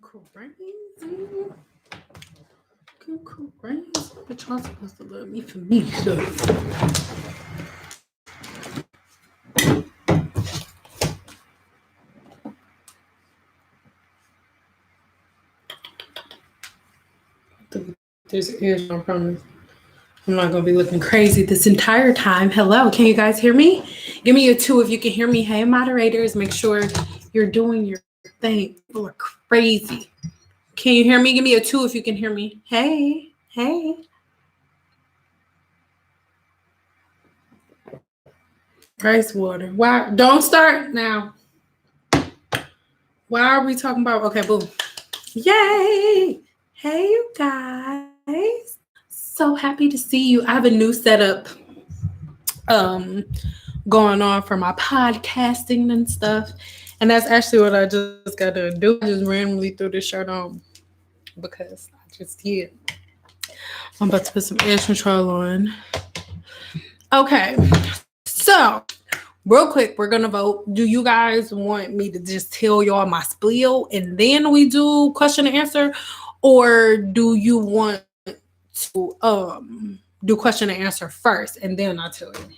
crazy. But y'all supposed to love me for me, so. There's ears, I promise. I'm not gonna be looking crazy this entire time. Hello, can you guys hear me? Give me a 2 if you can hear me. Hey, moderators, make sure you're doing your thing. People are crazy. Can you hear me? Give me a 2 if you can hear me. Hey. Rice water. Why? Don't start now. Why are we talking about? Okay, boom. Yay! Hey, you guys. So happy to see you. I have a new setup going on for my podcasting and stuff. And that's actually what I just got to do. I just randomly threw this shirt on because I just did. I'm about to put some edge control on. Okay. So, real quick, we're going to vote. Do you guys want me to just tell y'all my spiel and then we do question and answer? Or do you want to do question and answer first and then I'll tell you?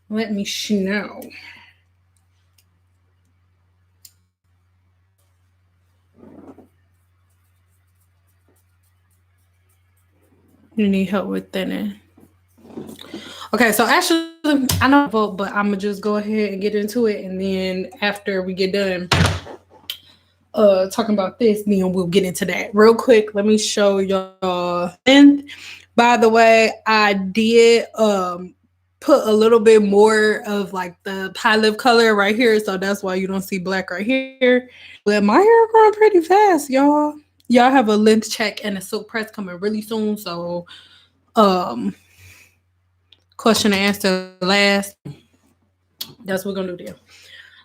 Let me know. You need help with thinning. Okay, so actually, I don't vote, but I'm gonna just go ahead and get into it, and then after we get done talking about this, then we'll get into that. Real quick, let me show y'all. And by the way, I did put a little bit more of like the high lip color right here, so that's why you don't see black right here. But my hair growing pretty fast, y'all. Y'all have a length check and a silk press coming really soon, so question and answer last. That's what we're gonna do there.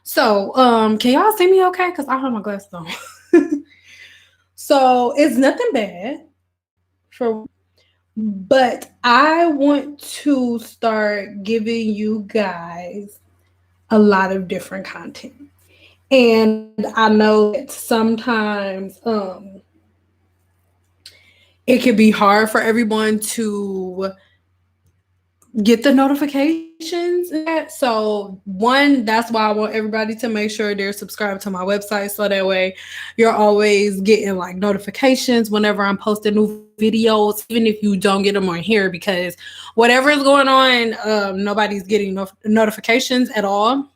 So can y'all see me okay? Because I have my glasses on. So it's nothing bad but I want to start giving you guys a lot of different content. And I know that sometimes it can be hard for everyone to get the notifications. So one, that's why I want everybody to make sure they're subscribed to my website, so that way you're always getting like notifications whenever I'm posting new videos, even if you don't get them on here, because whatever is going on, nobody's getting notifications at all.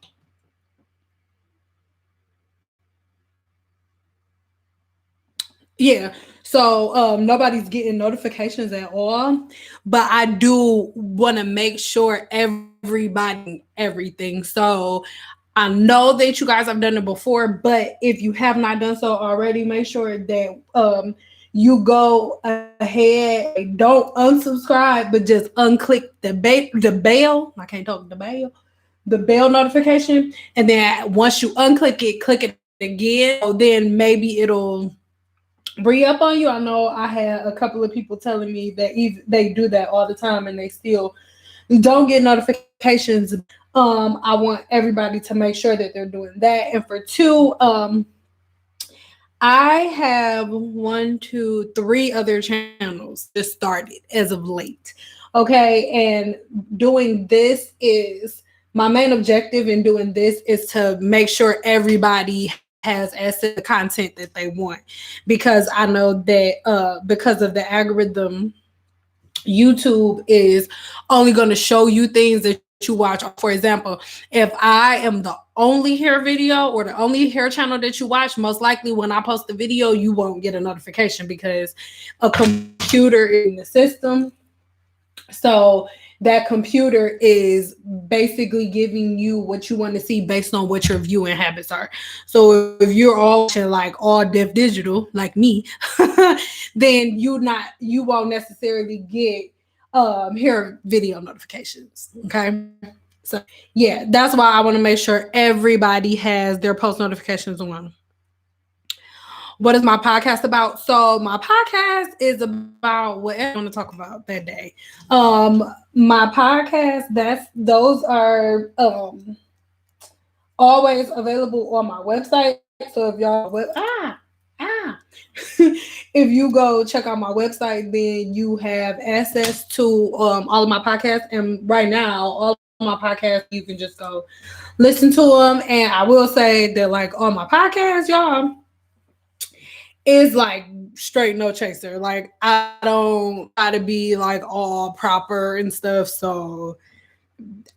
Yeah. So nobody's getting notifications at all, but I do want to make sure everybody everything. So I know that you guys have done it before, but if you have not done so already, make sure that you go ahead, don't unsubscribe, but just unclick the bell. I can't talk, the bell notification, and then once you unclick it, click it again. So then maybe it'll re-up on you. I know I had a couple of people telling me that they do that all the time and they still don't get notifications. I want everybody to make sure that they're doing that. And for 2, I have 1, 2, 3 other channels that started as of late. Okay, and doing this is my main objective in doing this is to make sure everybody has access to the content that they want, because I know that because of the algorithm, YouTube is only going to show you things that you watch. For example, if I am the only hair video or the only hair channel that you watch, most likely when I post the video, you won't get a notification because a computer is in the system. So that computer is basically giving you what you want to see based on what your viewing habits are. So if you're all watching like all deaf digital like me, then you won't necessarily get hair video notifications. Okay. So yeah, that's why I want to make sure everybody has their post notifications on. What is my podcast about? So my podcast is about whatever I want to talk about that day. My podcast, those are always available on my website. So if y'all if you go check out my website, then you have access to all of my podcasts. And right now, all of my podcasts, you can just go listen to them. And I will say that, like, on my podcast, y'all, is like straight no chaser. Like, I don't try to be like all proper and stuff. So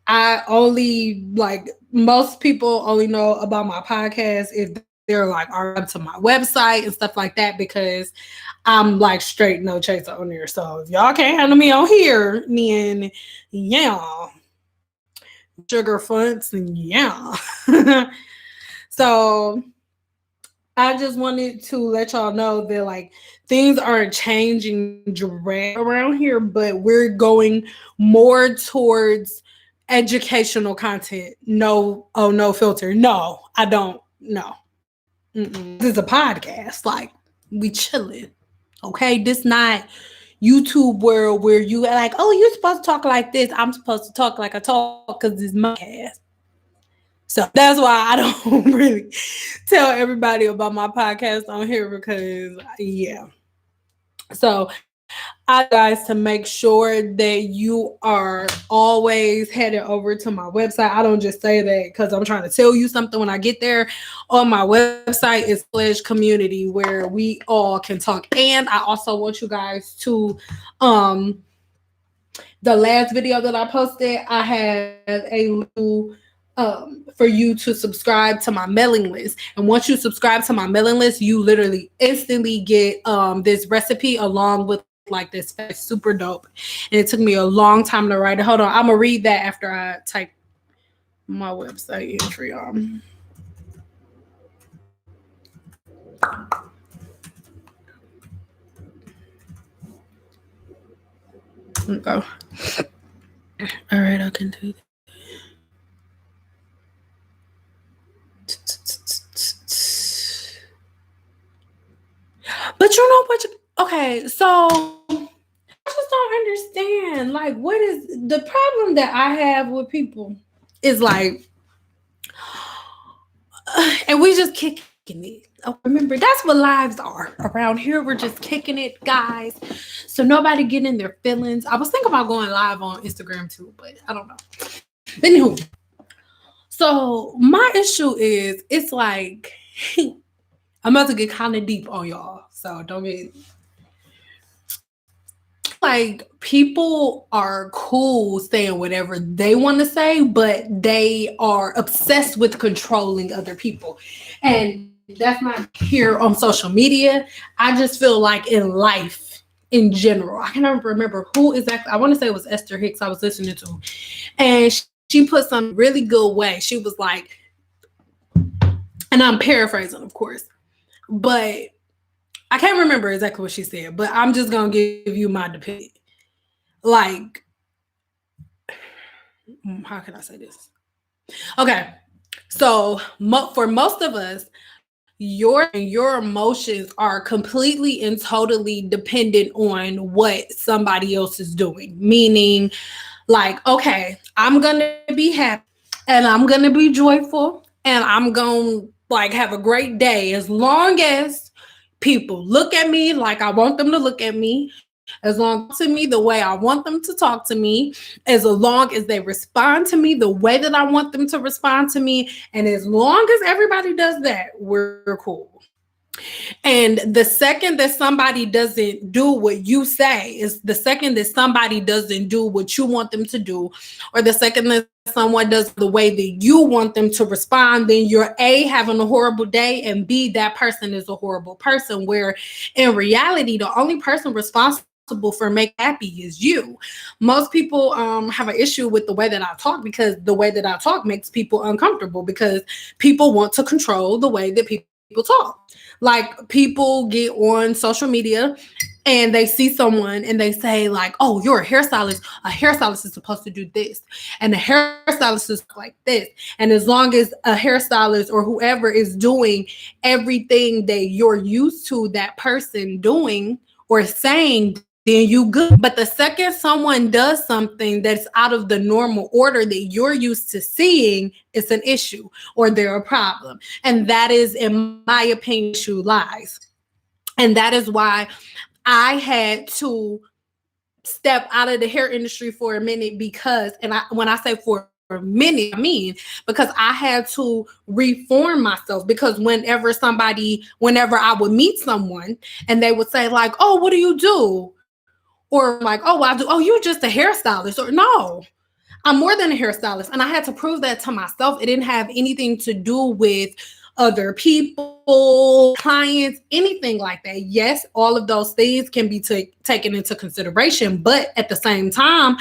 I only, like, most people only know about my podcast if they're like are to my website and stuff like that, because I'm like straight no chaser on there. So if y'all can't handle me on here, then yeah, sugar fonts and yeah. So I just wanted to let y'all know that, like, things aren't changing drastically around here, but we're going more towards educational content. No, oh, no filter. No, I don't. No. Mm-mm. This is a podcast. Like, we chilling. Okay, this not YouTube world where you like, oh, you're supposed to talk like this. I'm supposed to talk like I talk because this is my cast. So that's why I don't really tell everybody about my podcast on here, because yeah. So I guys to make sure that you are always headed over to my website. I don't just say that because I'm trying to tell you something when I get there. On my website is /community where we all can talk. And I also want you guys to the last video that I posted, I have a little for you to subscribe to my mailing list. And once you subscribe to my mailing list, you literally instantly get this recipe along with like this super dope. And it took me a long time to write it. Hold on, I'm gonna read that after I type my website in for y'all. Go. All right, I can do that. But you know what? Okay, so I just don't understand. Like, what is the problem that I have with people? Is like, and we just kicking it. Oh, remember, that's what lives are around here. We're just kicking it, guys. So nobody getting in their feelings. I was thinking about going live on Instagram too, but I don't know. Anywho, so my issue is, it's like I'm about to get kind of deep on y'all, so don't get. I feel like people are cool saying whatever they want to say, but they are obsessed with controlling other people. And that's not here on social media. I just feel like in life in general. I can't remember who exactly. I want to say it was Esther Hicks I was listening to. And she put some really good way. She was like, and I'm paraphrasing, of course, but I can't remember exactly what she said, but I'm just going to give you my opinion. Like, how can I say this? Okay. So for most of us, your emotions are completely and totally dependent on what somebody else is doing. Meaning, like, okay, I'm going to be happy and I'm going to be joyful and I'm going to like have a great day as long as people look at me like I want them to look at me, as long to me the way I want them to talk to me, as long as they respond to me the way that I want them to respond to me, and as long as everybody does that, we're cool. And the second that somebody doesn't do what you say, is the second that somebody doesn't do what you want them to do, or the second that someone does the way that you want them to respond, then you're A, having a horrible day, and B, that person is a horrible person, where in reality, the only person responsible for making happy is you. Most people have an issue with the way that I talk, because the way that I talk makes people uncomfortable, because people want to control the way that people talk. Like, people get on social media and they see someone and they say like, oh, you're a hairstylist. A hairstylist is supposed to do this, and a hairstylist is like this. And as long as a hairstylist or whoever is doing everything that you're used to that person doing or saying, then you good. But the second someone does something that's out of the normal order that you're used to seeing, it's an issue or they're a problem. And that is, in my opinion, issue lies. And that is why I had to step out of the hair industry for a minute, because, when I say for a minute, I mean, because I had to reform myself. Because whenever I would meet someone and they would say like, oh, what do you do? Or like, oh, well, I do. Oh, you're just a hairstylist. Or no, I'm more than a hairstylist. And I had to prove that to myself. It didn't have anything to do with other people, clients, anything like that. Yes, all of those things can be taken into consideration, but at the same time,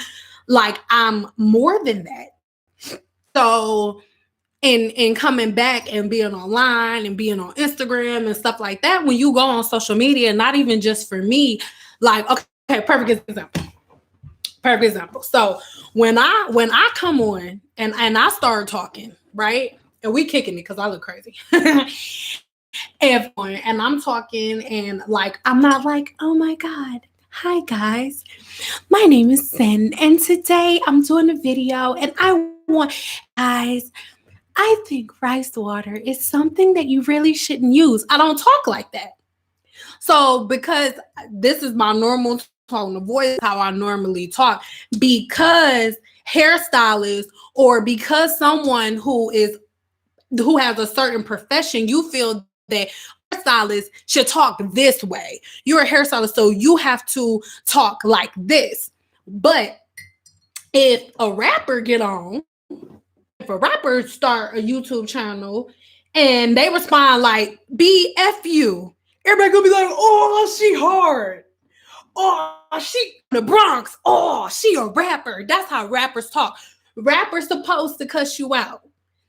like, I'm more than that. So in coming back and being online and being on Instagram and stuff like that, when you go on social media, not even just for me, like, okay, perfect example. So when I come on and I start talking, right? And we kicking it because I look crazy. And I'm talking, and like, I'm not like, oh my God, hi guys, my name is Sen, and today I'm doing a video, and I want, guys, I think rice water is something that you really shouldn't use. I don't talk like that. So because this is my normal tone of voice, how I normally talk, because hairstylists, or because someone who has a certain profession, you feel that hairstylists should talk this way. You're a hairstylist, so you have to talk like this. But if a rapper start a YouTube channel and they respond like BFU, everybody gonna be like, oh, she hard. Oh, she the Bronx. Oh, she a rapper. That's how rappers talk. Rappers supposed to cuss you out.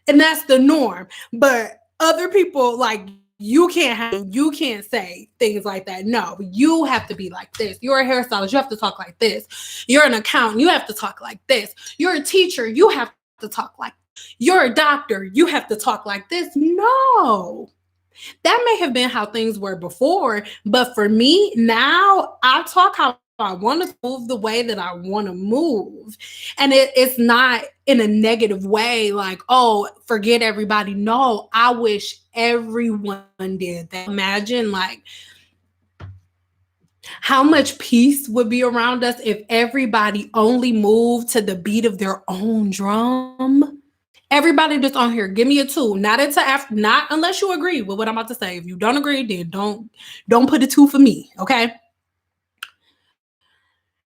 And that's the norm. But other people, like, you can't say things like that. No, you have to be like this. You're a hairstylist, you have to talk like this. You're an accountant, you have to talk like this. You're a teacher, you have to talk like this. You're a doctor, you have to talk like this. No. That may have been how things were before, but for me now, I talk how I want to move, the way that I want to move. And it's not in a negative way, like, oh, forget everybody. No, I wish everyone did that. Imagine, like, how much peace would be around us if everybody only moved to the beat of their own drum. Everybody that's on here, give me a 2. Not unless you agree with what I'm about to say. If you don't agree, then don't put a 2 for me, okay?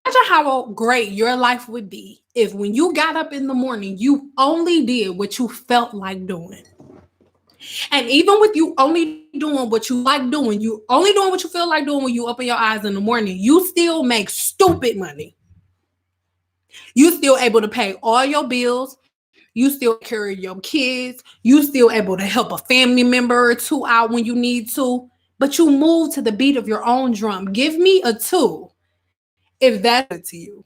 Imagine how great your life would be if, when you got up in the morning, you only did what you felt like doing. And even with you only doing what you like doing, you only doing what you feel like doing when you open your eyes in the morning, you still make stupid money. You still able to pay all your bills. You still carry your kids. You still able to help a family member or 2 out when you need to. But you move to the beat of your own drum. Give me a 2 if that's good to you.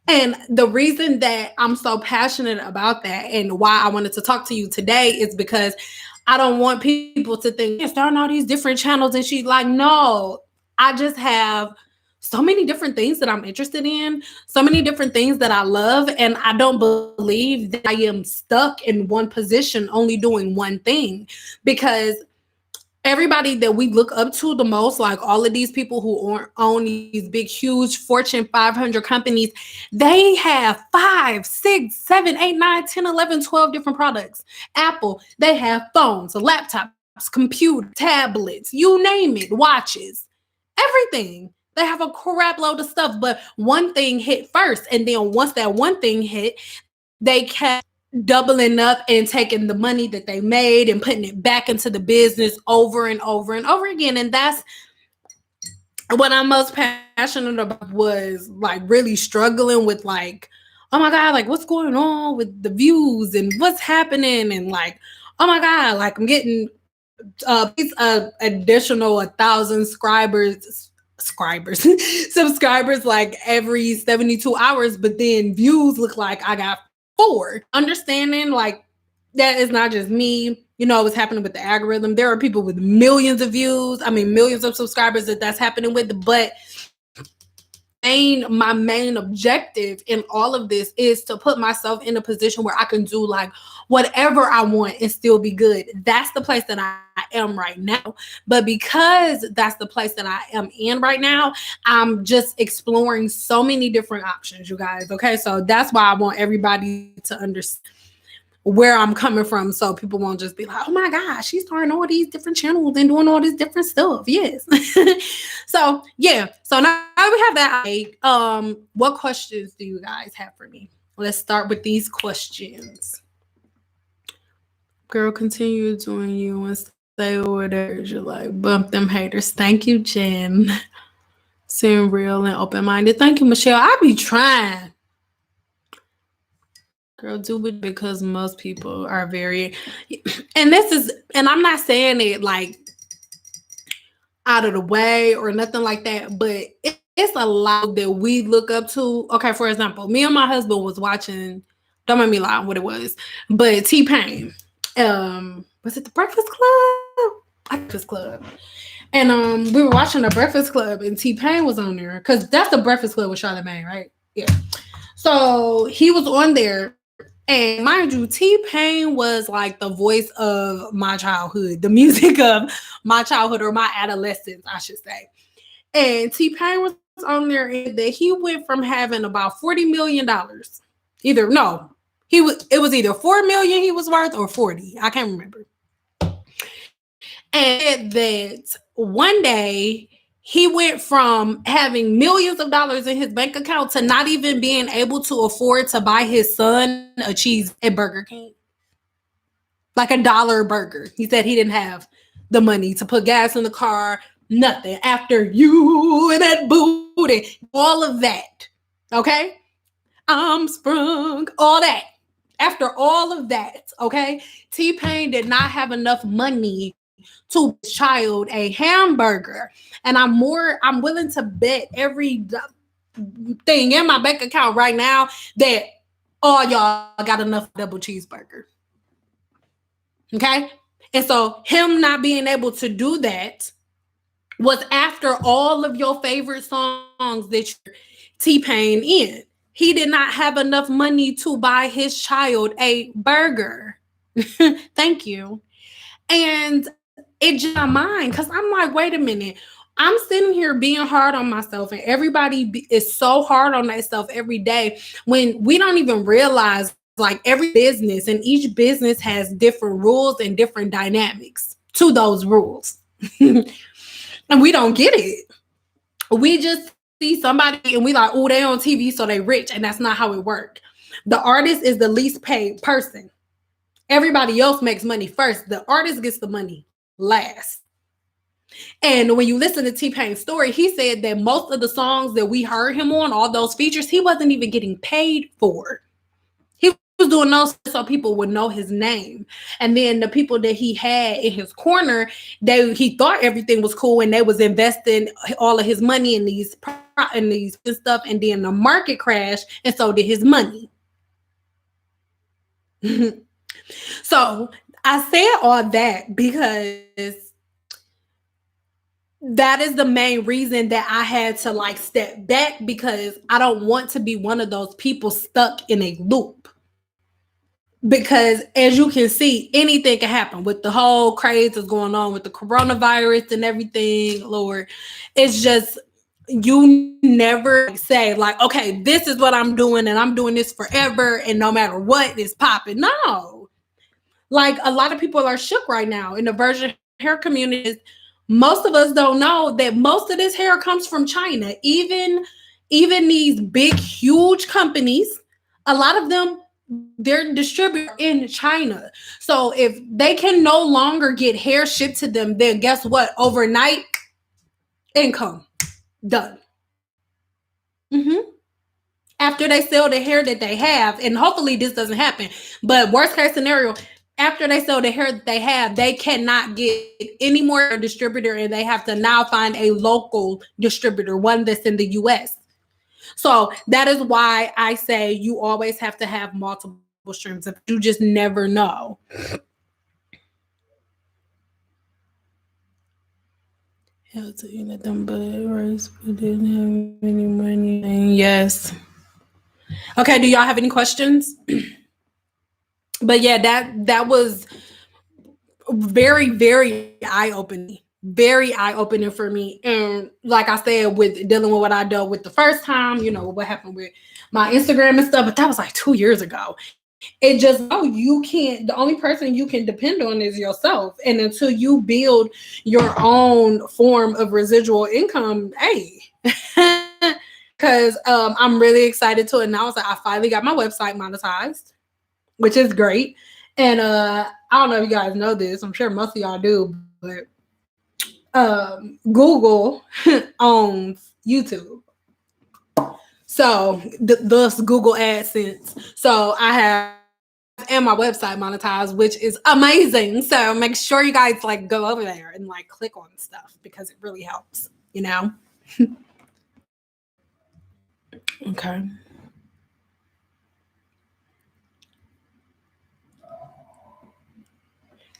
And the reason that I'm so passionate about that and why I wanted to talk to you today is because I don't want people to think, you're starting all these different channels and she's like, no, I just have so many different things that I'm interested in, so many different things that I love. And I don't believe that I am stuck in one position, only doing one thing, because everybody that we look up to the most, like all of these people who own these big, huge Fortune 500 companies, they have 5, 6, 7, 8, 9, 10, 11, 12 different products. Apple, they have phones, laptops, computers, tablets, you name it, watches, everything. They have a crap load of stuff, but one thing hit first. And then once that one thing hit, they kept doubling up and taking the money that they made and putting it back into the business over and over and over again. And that's what I'm most passionate about, was like really struggling with, like, oh my God, like, what's going on with the views and what's happening? And like, oh my God, like, I'm getting additional 1,000 subscribers like every 72 hours, but then views look like I got 4. Understanding, like, that is not just me. You know what's happening with the algorithm. There are people with millions of views, millions of subscribers that's happening with, but my main objective in all of this is to put myself in a position where I can do like whatever I want and still be good. That's the place that I am right now. But because that's the place that I am in right now, I'm just exploring so many different options, you guys. Okay. So that's why I want everybody to understand where I'm coming from, so people won't just be like, oh my gosh, she's starting all these different channels and doing all this different stuff. Yes. So yeah, so now we have that. What questions do you guys have for me? Let's start with these questions. Girl, continue doing you and say whatever you like. Bump them haters. Thank you, Jen. Seem real and open-minded. Thank you, Michelle. I be trying. Girl, do it, because most people are very, and I'm not saying it like out of the way or nothing like that, but it's a lot that we look up to. Okay, for example, me and my husband was watching, don't make me lie on what it was, but T-Pain. Was it the Breakfast Club? Breakfast Club. And we were watching the Breakfast Club and T-Pain was on there, because that's the Breakfast Club with Charlamagne, right? Yeah. So he was on there. And mind you, T-Pain was like the voice of my childhood, the music of my childhood, or my adolescence, I should say. And T-Pain was on there, and that he went from having about $40 million. It was either 4 million he was worth or 40. I can't remember. And that one day he went from having millions of dollars in his bank account to not even being able to afford to buy his son a cheese at Burger King. Like $1 burger. He said he didn't have the money to put gas in the car, nothing. After you and that booty, all of that. Okay? I'm sprung, all that. After all of that, okay? T-Pain did not have enough money to his child a hamburger. And I'm willing to bet every thing in my bank account right now that all y'all got enough double cheeseburger. Okay? And so him not being able to do that was after all of your favorite songs that you're T-Pain in. He did not have enough money to buy his child a burger. Thank you. And it just my mind, because I'm like, wait a minute. I'm sitting here being hard on myself, and everybody is so hard on themselves every day, when we don't even realize, like, every business and each business has different rules and different dynamics to those rules. And we don't get it. We just see somebody and we like, oh, they on TV, so they rich, and that's not how it works. The artist is the least paid person. Everybody else makes money first. The artist gets the money last. And when you listen to T-Pain's story, he said that most of the songs that we heard him on, all those features, he wasn't even getting paid for. He was doing those so people would know his name. And then the people that he had in his corner, he thought everything was cool, and they was investing all of his money in these stuff, and then the market crashed, and so did his money. So I said all that because that is the main reason that I had to like step back, because I don't want to be one of those people stuck in a loop. Because as you can see, anything can happen with the whole craze that's going on with the coronavirus and everything, Lord. It's just, you never say like, okay, this is what I'm doing and I'm doing this forever and no matter what is popping. No. Like, a lot of people are shook right now in the virgin hair community. Most of us don't know that most of this hair comes from China. Even these big, huge companies, a lot of them, they're distributed in China. So if they can no longer get hair shipped to them, then guess what? Overnight income done. After they sell the hair that they have, and hopefully this doesn't happen, but worst case scenario, after they sell the hair that they have, they cannot get any more distributor, and they have to now find a local distributor, one that's in the US. So that is why I say you always have to have multiple streams. If you just never know. Hell to eat at them, but rice, but didn't have any money. Yes. Okay. Do y'all have any questions? But yeah, that was very, very eye opening. Very eye opening for me. And like I said, with dealing with what I dealt with the first time, what happened with my Instagram and stuff, but that was like 2 years ago. It just, no, you can't, the only person you can depend on is yourself. And until you build your own form of residual income, hey, because I'm really excited to announce that I finally got my website monetized, which is great. And I don't know if you guys know this. I'm sure most of y'all do, but Google owns YouTube. So thus Google AdSense. So I have and my website monetized, which is amazing. So make sure you guys like go over there and like click on stuff because it really helps. Okay.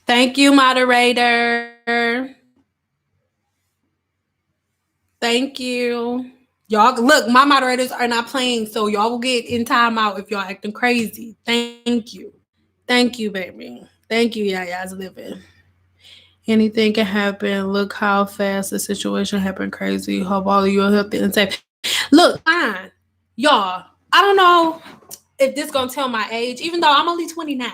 Thank you, moderator. Thank you. Y'all look, my moderators are not playing, so y'all will get in timeout if y'all acting crazy. Thank you. Thank you, baby. Thank you, yeah, y'all's living. Anything can happen. Look how fast the situation happened. Crazy. Hope all of you are healthy and safe. Look, fine. Y'all, I don't know if this gonna tell my age, even though I'm only 29.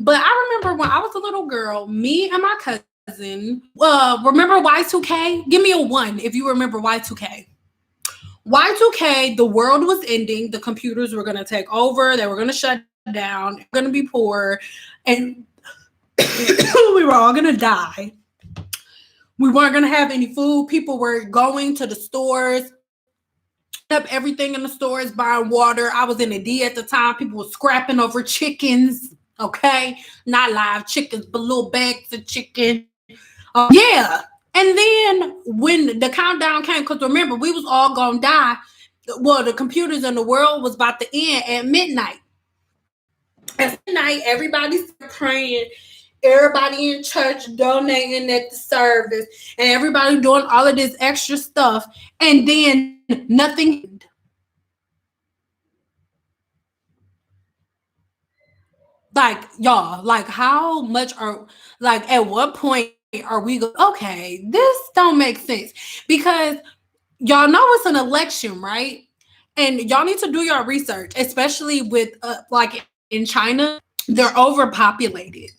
But I remember when I was a little girl, me and my cousin, remember Y2K? Give me a 1 if you remember Y2K. Y2K, the world was ending. The computers were gonna take over. They were gonna shut down. It was gonna be poor, and we were all gonna die. We weren't gonna have any food. People were going to the stores, up everything in the stores, buying water. I was in the D at the time. People were scrapping over chickens. Okay, not live chickens, but little bags of chicken. Yeah. And then when the countdown came, because remember, we was all gonna die. Well, the computers in the world was about to end at midnight. At midnight, everybody's praying. Everybody in church donating at the service, and everybody doing all of this extra stuff, and then nothing. Like y'all, like how much are like at what point are we okay, this don't make sense because y'all know it's an election, right? And y'all need to do your research, especially with like in China, they're overpopulated.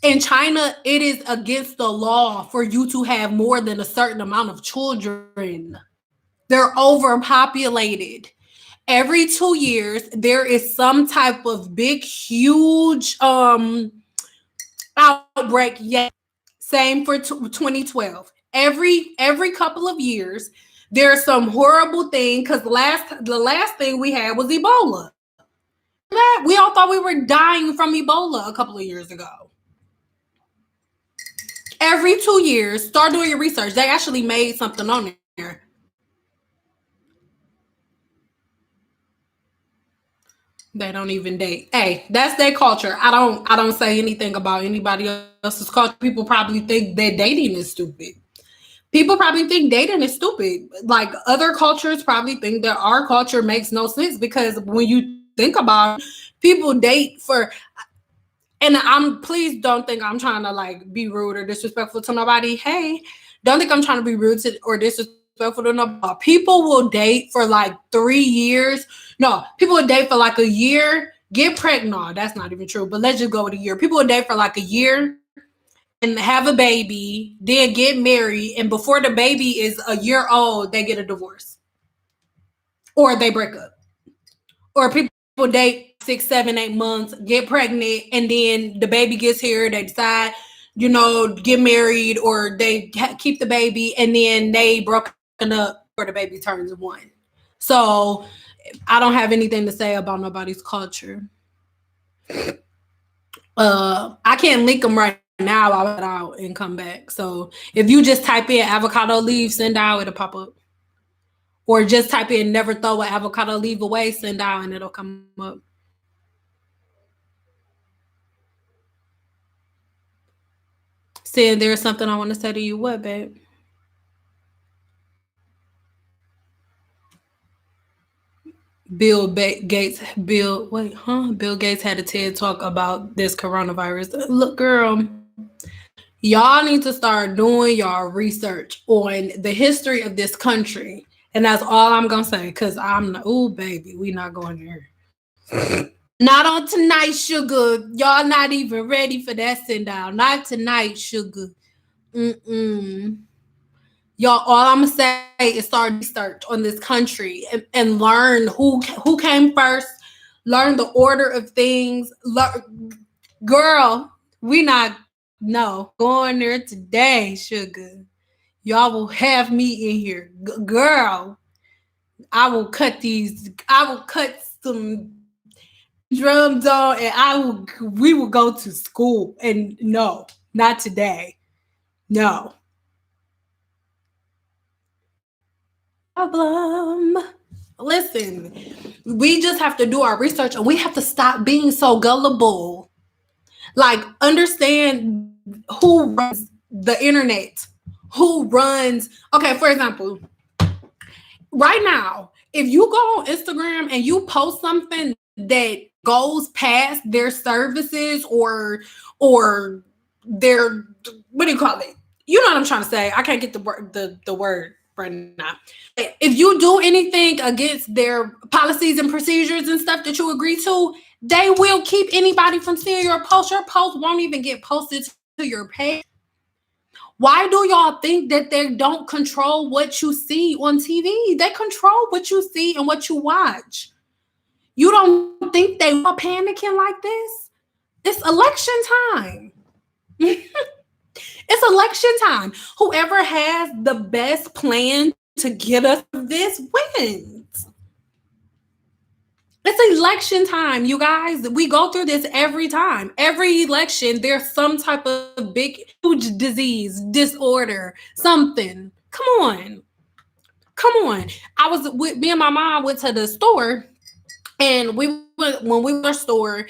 In China, it is against the law for you to have more than a certain amount of children. They're overpopulated. Every 2 years, there is some type of big, huge outbreak. Yeah, same for 2012. Every couple of years, there's some horrible thing because the last thing we had was Ebola. We all thought we were dying from Ebola a couple of years ago. Every 2 years, start doing your research. They actually made something on there. They don't even date. Hey, that's their culture. I don't say anything about anybody else's culture. People probably think that dating is stupid. People probably think dating is stupid. Like other cultures probably think that our culture makes no sense because when you think about it, people date for and please don't think I'm trying to like be rude or disrespectful to nobody. Hey, don't think I'm trying to be rude to or disrespectful to nobody. People will date for like 3 years. No, people will date for like a year, get pregnant. No, that's not even true. But let's just go with a year. People will date for like a year and have a baby, then get married, and before the baby is a year old, they get a divorce. Or they break up. Or people date 6, 7, 8 months, get pregnant, and then the baby gets here. They decide, get married, or they keep the baby, and then they broken up before the baby turns 1. So I don't have anything to say about nobody's culture. I can't link them right now. I'll get out and come back. So if you just type in avocado leaf, send out, it'll pop up. Or just type in never throw an avocado leaf away, send out, and it'll come up. Saying there's something I want to say to you. What, babe? Bill Gates had a TED talk about this coronavirus. Look, girl, y'all need to start doing y'all research on the history of this country. And that's all I'm gonna say, because I'm not, oh baby, we not going there. Not on tonight, sugar. Y'all not even ready for that send down. Not tonight, sugar. Mm-mm. Y'all, all I'm gonna say is start research on this country and learn who came first, learn the order of things. Girl, we not going there today, sugar. Y'all will have me in here, girl. I will cut some drums on, and we will go to school. And no, not today. No. Problem. Listen, we just have to do our research and we have to stop being so gullible. Like, understand who runs the internet, who runs. Okay, for example, right now, if you go on Instagram and you post something that goes past their services or their, what do you call it? You know what I'm trying to say. I can't get the word right now. If you do anything against their policies and procedures and stuff that you agree to, they will keep anybody from seeing your post. Your post won't even get posted to your page. Why do y'all think that they don't control what you see on TV? They control what you see and what you watch. You don't think they are panicking like this? It's election time. It's election time. Whoever has the best plan to get us this wins. It's election time, you guys. We go through this every time. Every election, there's some type of big, huge disease, disorder, something. Come on. I was with me and my mom went to the store, and when we were in the store,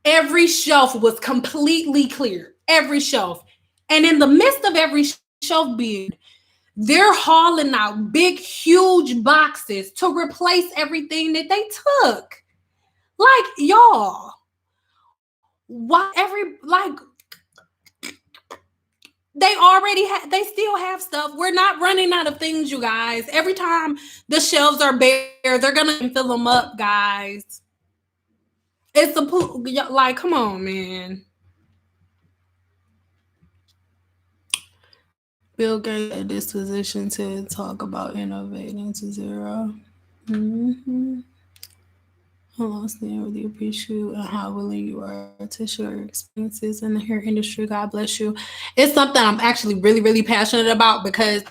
every shelf was completely clear. Every shelf. And in the midst of every shelf being, they're hauling out big, huge boxes to replace everything that they took. Like, y'all, they still have stuff. We're not running out of things, you guys. Every time the shelves are bare, they're gonna fill them up, guys. Like, come on, man. Bill Gates had this position to talk about innovating to zero. Mm-hmm. I really appreciate you and how willing you are to share your experiences in the hair industry. God bless you. It's something I'm actually really, really passionate about, because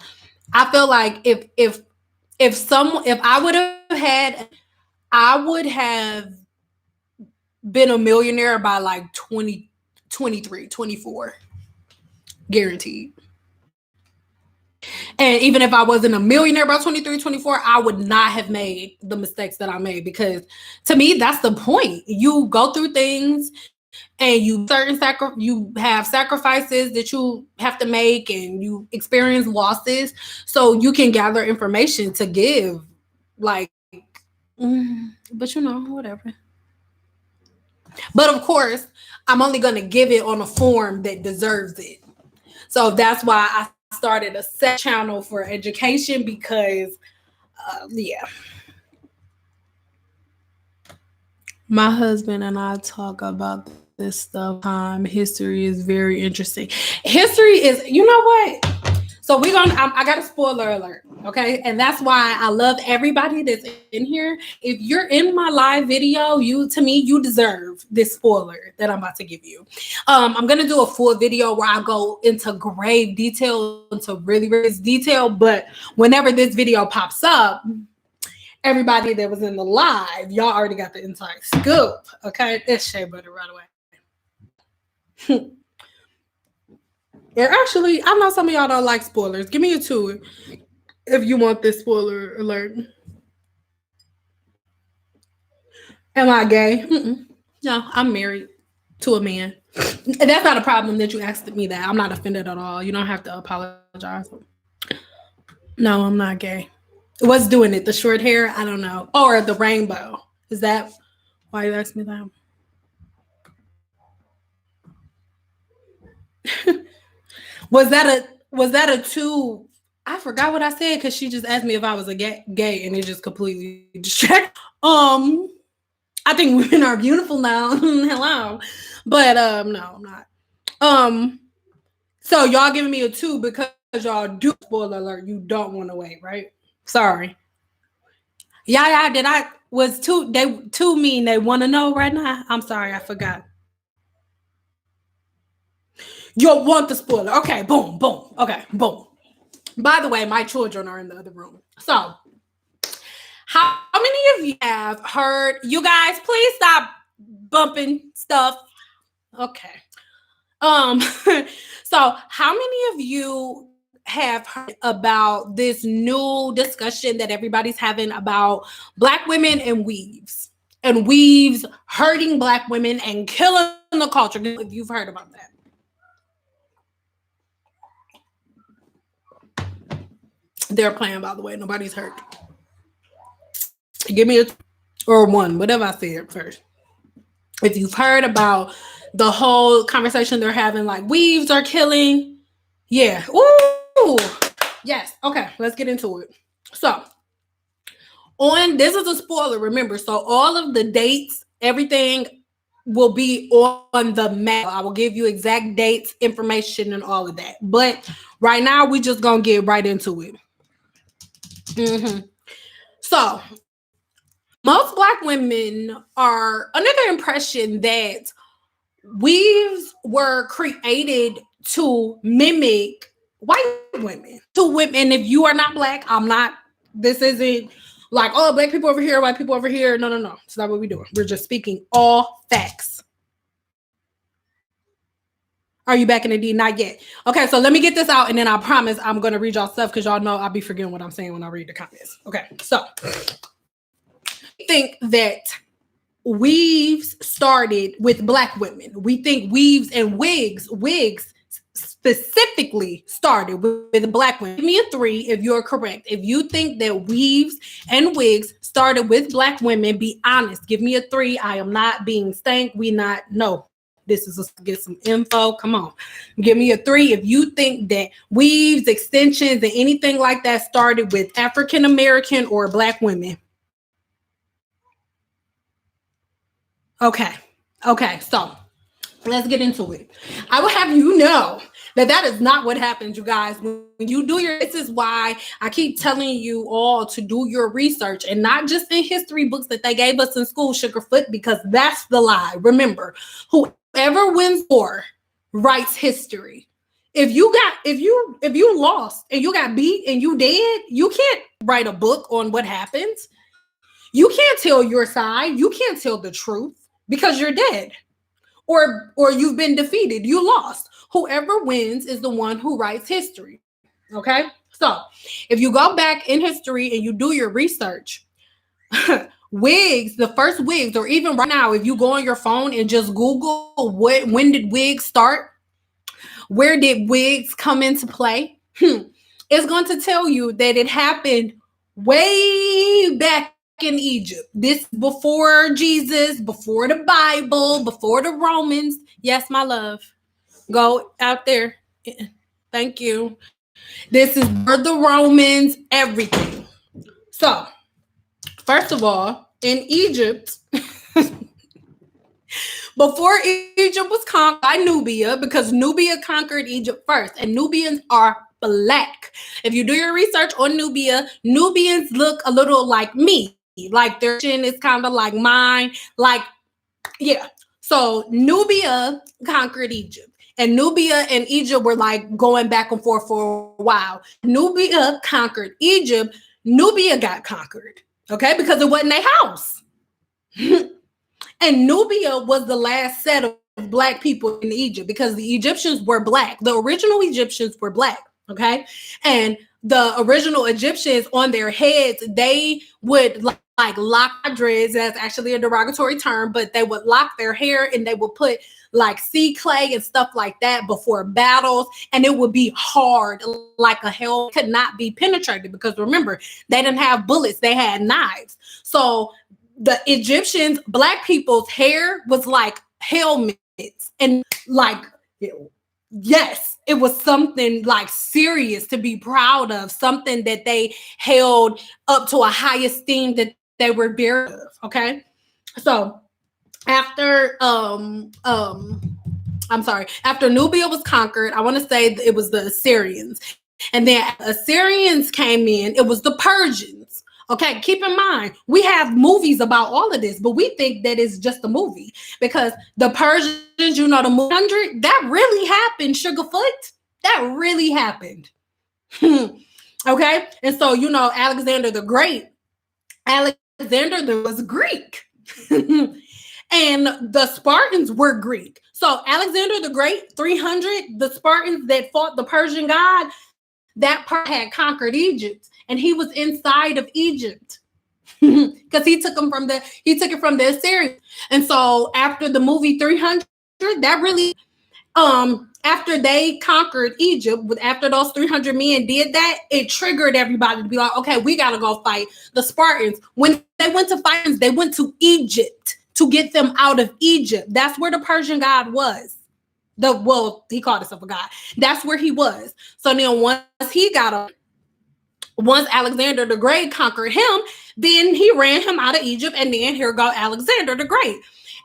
I feel like if I would have been a millionaire by like 23, 24. Guaranteed. And even if I wasn't a millionaire by 23, 24, I would not have made the mistakes that I made, because to me, that's the point. You go through things and you have sacrifices that you have to make, and you experience losses so you can gather information to give. Like, but whatever. But of course, I'm only going to give it on a form that deserves it. So that's why I started a set channel for education, because my husband and I talk about this stuff. History is very interesting. History is, you know what? So I got a spoiler alert, okay? And that's why I love everybody that's in here. If you're in my live video, you deserve this spoiler that I'm about to give you. I'm gonna do a full video where I go into grave detail, into really, really detail. But whenever this video pops up, everybody that was in the live, y'all already got the entire scoop, okay? It's Shea Butter right away. And actually, I know some of y'all don't like spoilers. Give me a 2 if you want this spoiler alert. Am I gay? No, I'm married to a man. And that's not a problem that you asked me that. I'm not offended at all. You don't have to apologize. No, I'm not gay. What's doing it? The short hair? I don't know. Or the rainbow? Is that why you asked me that? Was that a two? I forgot what I said because she just asked me if I was a gay, and it just completely distracted. I think women are beautiful now. Hello, but no, I'm not. So y'all giving me a 2 because y'all do, spoiler alert, you don't want to wait, right? Sorry. Yeah, did I was 2 they 2 mean they want to know right now? I'm sorry, I forgot. You want the spoiler. Okay, boom, boom. Okay, boom. By the way, my children are in the other room. So, how many of you have heard, you guys, please stop bumping stuff. Okay. So how many of you have heard about this new discussion that everybody's having about Black women and weaves hurting Black women and killing the culture? If you've heard about that. They're playing, by the way. Nobody's hurt. Give me a or 1, whatever I said first. If you've heard about the whole conversation they're having, like weaves are killing. Yeah. Ooh. Yes. Okay. Let's get into it. So, this is a spoiler, remember. So, all of the dates, everything will be on the map. I will give you exact dates, information, and all of that. But right now, we just gonna get right into it. So, most Black women are under the impression that weaves were created to mimic white women. To women, if you are not Black, I'm not. This isn't like, oh, Black people over here, white people over here. No. It's not what we're doing. We're just speaking all facts. Are you back in the D? Not yet. Okay, so let me get this out, and then I promise I'm going to read y'all stuff because y'all know I'll be forgetting what I'm saying when I read the comments. Okay, so I think that weaves started with Black women. We think weaves and wigs specifically started with Black women. Give me a 3 if you're correct. If you think that weaves and wigs started with Black women, be honest. Give me a 3. I am not being stank. No. This is get some info. Come on. Give me a 3 if you think that weaves, extensions, and anything like that started with African American or Black women. Okay, so let's get into it. I will have you know that is not what happens, you guys. When you do this is why I keep telling you all to do your research, and not just in history books that they gave us in school, Sugarfoot, because that's the lie. Remember, whoever wins war writes history. If you lost and you got beat and you dead, you can't write a book on what happened. You can't tell your side. You can't tell the truth because you're dead. Or you've been defeated. You lost. Whoever wins is the one who writes history. Okay? So, if you go back in history and you do your research, wigs, the first wigs, or even right now, if you go on your phone and just Google when did wigs start? Where did wigs come into play? It's going to tell you that it happened way back in Egypt. This before Jesus, before the Bible, before the Romans. Yes, my love. Go out there. Thank you. This is for the Romans, everything. So, first of all, in Egypt, before Egypt was conquered by Nubia, because Nubia conquered Egypt first, and Nubians are Black. If you do your research on Nubia, Nubians look a little like me. Like their chin is kind of like mine. Like, yeah. So Nubia conquered Egypt. And Nubia and Egypt were like going back and forth for a while. Nubia conquered Egypt. Nubia got conquered. Okay? Because it wasn't their house. And Nubia was the last set of Black people in Egypt because the Egyptians were Black. The original Egyptians were Black. Okay? And the original Egyptians on their heads, they would like like lock dreads. That's actually a derogatory term, but they would lock their hair and they would put like sea clay and stuff like that before battles, and it would be hard like a hell, could not be penetrated, because remember, they didn't have bullets, they had knives. So the Egyptians, black people's hair was like helmets, and like, yes, it was something like serious to be proud of, something that they held up to a high esteem that they were very of. Okay, so after after Nubia was conquered, I want to say it was the Assyrians, and then Assyrians came in, it was the Persians. Okay, keep in mind, we have movies about all of this, but we think that it's just a movie, because the Persians, you know, the 100, that really happened, Sugarfoot. That really happened. Okay, and so, you know, Alexander the Great, Alexander was Greek. And the Spartans were Greek. So Alexander the Great, 300, the Spartans that fought the Persian god, that part had conquered Egypt, and he was inside of Egypt because he took it from the Assyrians. And so after the movie 300, that really after they conquered Egypt, after those 300 men did that, it triggered everybody to be like, okay, we got to go fight the Spartans. When they went to fight, they went to Egypt to get them out of Egypt. That's where the Persian god was. He called himself a god. That's where he was. So then once Alexander the Great conquered him, then he ran him out of Egypt, and then here go Alexander the Great.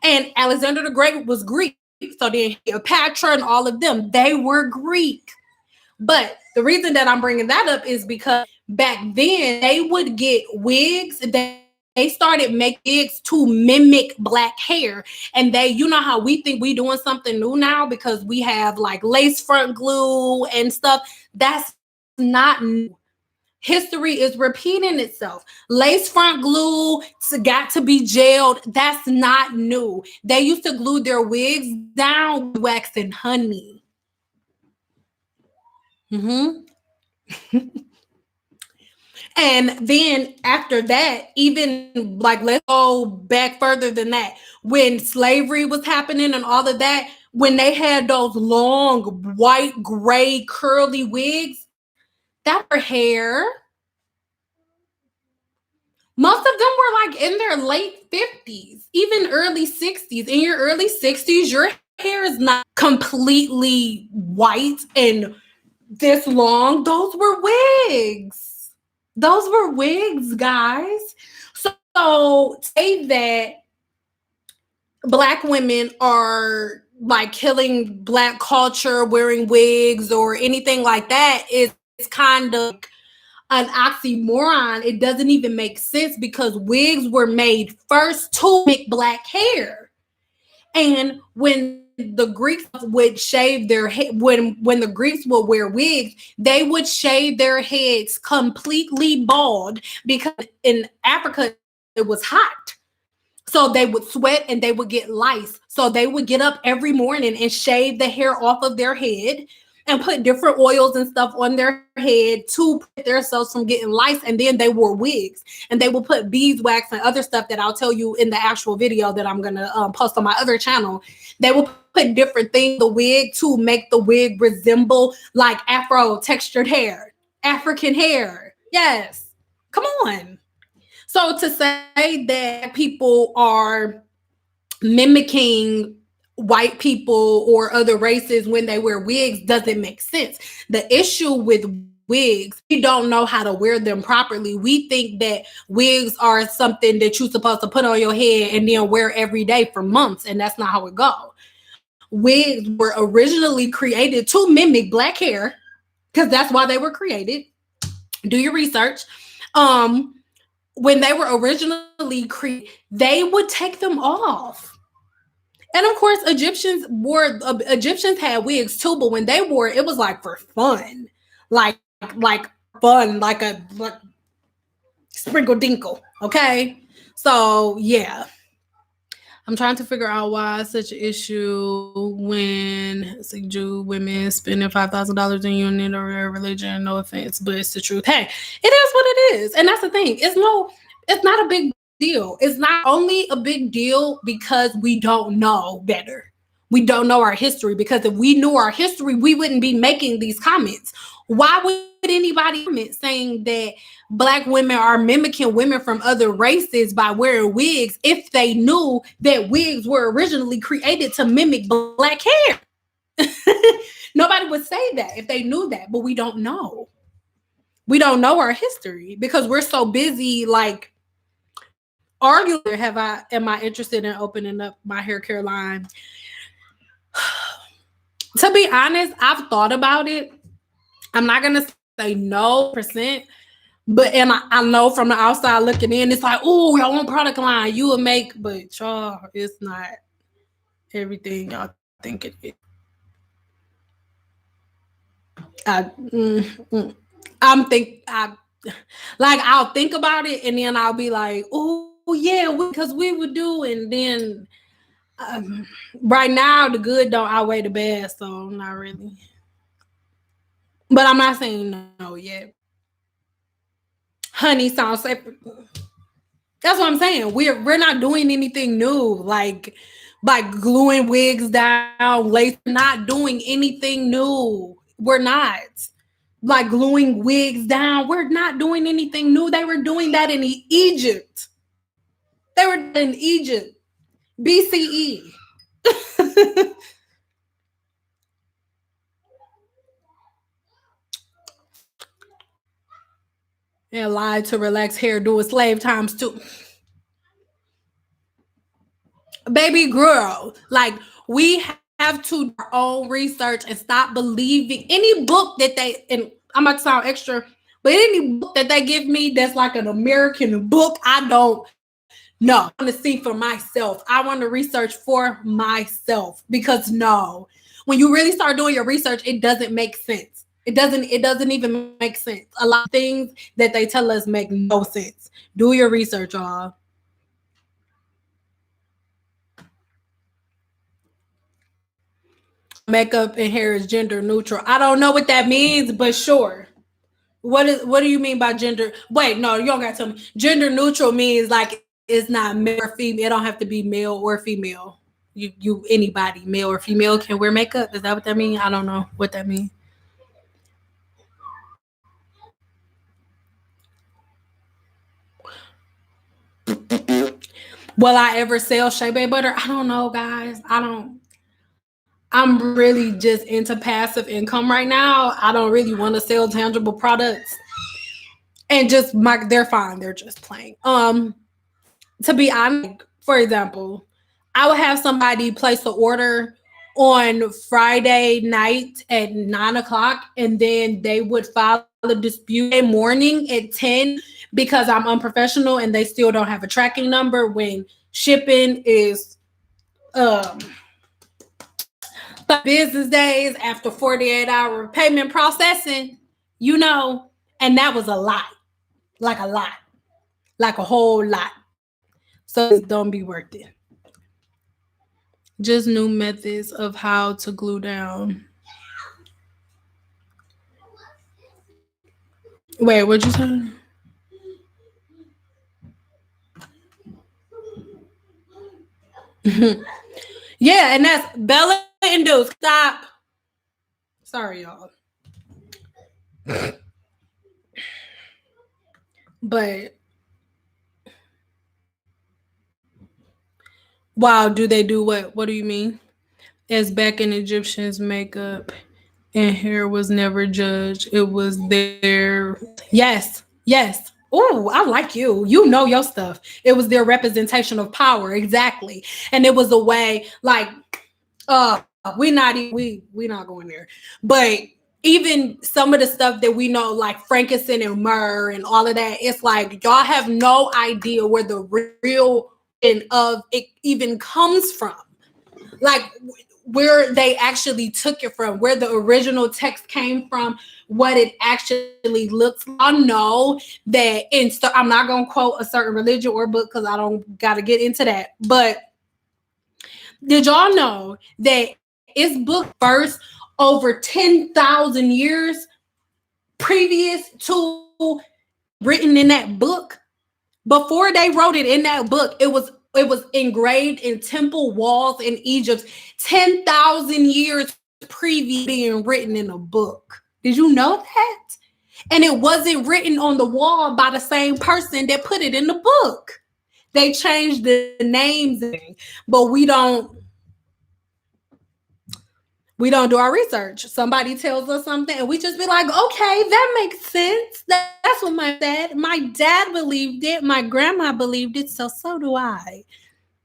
And Alexander the Great was Greek. So then Cleopatra and all of them, they were Greek. But the reason that I'm bringing that up is because back then they would get wigs. They started making wigs to mimic black hair. And you know how we think we doing something new now because we have like lace front glue and stuff. That's not new. History is repeating itself. Lace front glue got to be gelled. That's not new. They used to glue their wigs down with wax and honey. And then after that, even like, let's go back further than that. When slavery was happening and all of that, when they had those long, white, gray, curly wigs, that were hair. Most of them were like in their late 50s, even early 60s. In your early 60s, your hair is not completely white and this long. Those were wigs. Those were wigs, guys. So say that Black women are like killing Black culture, wearing wigs or anything like that, it's kind of an oxymoron. It doesn't even make sense, because wigs were made first to make Black hair. And when the Greeks would shave their head, when the Greeks would wear wigs, they would shave their heads completely bald, because in Africa it was hot. So they would sweat and they would get lice. So they would get up every morning and shave the hair off of their head and put different oils and stuff on their head to protect themselves from getting lice. And then they wore wigs, and they will put beeswax and other stuff that I'll tell you in the actual video that I'm going to post on my other channel. They will put different things in the wig to make the wig resemble like Afro textured hair, African hair. Yes. Come on. So to say that people are mimicking white people or other races when they wear wigs doesn't make sense. The issue with wigs, we don't know how to wear them properly. We think that wigs are something that you're supposed to put on your head and then wear every day for months, and that's not how it goes. Wigs were originally created to mimic Black hair, because that's why they were created. Do your research. When they were originally created, they would take them off. And of course, Egyptians had wigs too, but when they wore it, it was like for fun. Like fun, like a sprinkle dinkle. Okay. So yeah. I'm trying to figure out why it's such an issue when Jew women spending $5,000 in unit or their religion. No offense, but it's the truth. Hey, it is what it is. And that's the thing. It's not a big deal. It's not only a big deal because we don't know better. We don't know our history, because if we knew our history, we wouldn't be making these comments. Why would anybody comment saying that Black women are mimicking women from other races by wearing wigs if they knew that wigs were originally created to mimic Black hair? Nobody would say that if they knew that, but we don't know. We don't know our history because we're so busy like arguing. Am I interested in opening up my hair care line? To be honest, I've thought about it. I'm not gonna say no percent, but I know from the outside looking in, it's like, oh, y'all want product line, you will make, but y'all, it's not everything y'all think it is. I'll think about it, and then I'll be like, oh yeah, because we would do, and then right now the good don't outweigh the bad, so not really. But I'm not saying no yet. Honey sounds safe. That's what I'm saying. We're not doing anything new, like gluing wigs down, lace. Not doing anything new. We're not. Like gluing wigs down. We're not doing anything new. They were doing that in Egypt. They were in Egypt, BCE. And lied to relax hair doing slave times too. Baby girl, like we have to do our own research and stop believing any book that they, and I'm about to sound extra, but any book that they give me that's like an American book, I don't know. I want to see for myself. I want to research for myself, because no, when you really start doing your research, it doesn't make sense. It doesn't even make sense. A lot of things that they tell us make no sense. Do your research, y'all. Makeup and hair is gender neutral. I don't know what that means, but sure. What do you mean by gender? Wait, no, you don't gotta tell me. Gender neutral means like it's not male or female. It don't have to be male or female. You anybody, male or female, can wear makeup. Is that what that means? I don't know what that means. Will I ever sell Shea Bay butter? I don't know, guys. I don't. I'm really just into passive income right now. I don't really want to sell tangible products. And just they're fine. They're just playing. To be honest, for example, I would have somebody place the order on Friday night at 9 o'clock, and then they would file a dispute morning at 10 because I'm unprofessional and they still don't have a tracking number when shipping is business days after 48-hour payment processing, and that was a lot, like a whole lot. So don't be worth it. Just new methods of how to glue down. Wait, what'd you say? Yeah, and that's Bella induced. Stop. Sorry, y'all. But wow, do they do what? What do you mean? As back in Egyptians, makeup and hair was never judged. It was their yes. Oh, I like you. You know your stuff. It was their representation of power, exactly. And it was a way, like, we not going there. But even some of the stuff that we know, like frankincense and myrrh and all of that, it's like y'all have no idea where the real of it even comes from. Like where they actually took it from, where the original text came from, what it actually looks like. I know that I'm not going to quote a certain religion or book because I don't got to get into that. But did y'all know that it's book first over 10,000 years previous to written in that book? Before they wrote it in that book, it was engraved in temple walls in Egypt 10,000 years previous being written in a book. Did you know that? And it wasn't written on the wall by the same person that put it in the book. They changed the names, but we don't do our research. Somebody tells us something and we just be like, okay, that makes sense. That's what my dad. My dad believed it. My grandma believed it. So do I.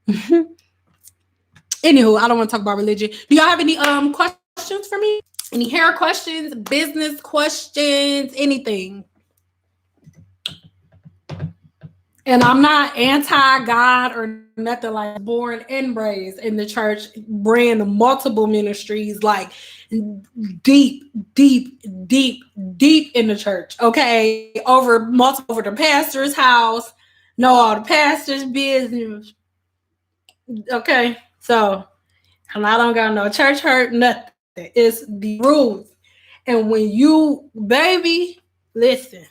Anywho, I don't want to talk about religion. Do y'all have any questions for me? Any hair questions, business questions, anything? And I'm not anti-God or nothing like that. Born and raised in the church, ran multiple ministries, like deep, deep, deep, deep in the church. Okay. Over the pastor's house, know all the pastor's business. Okay. So, and I don't got no church hurt, nothing. It's the rules. And when you, baby, listen,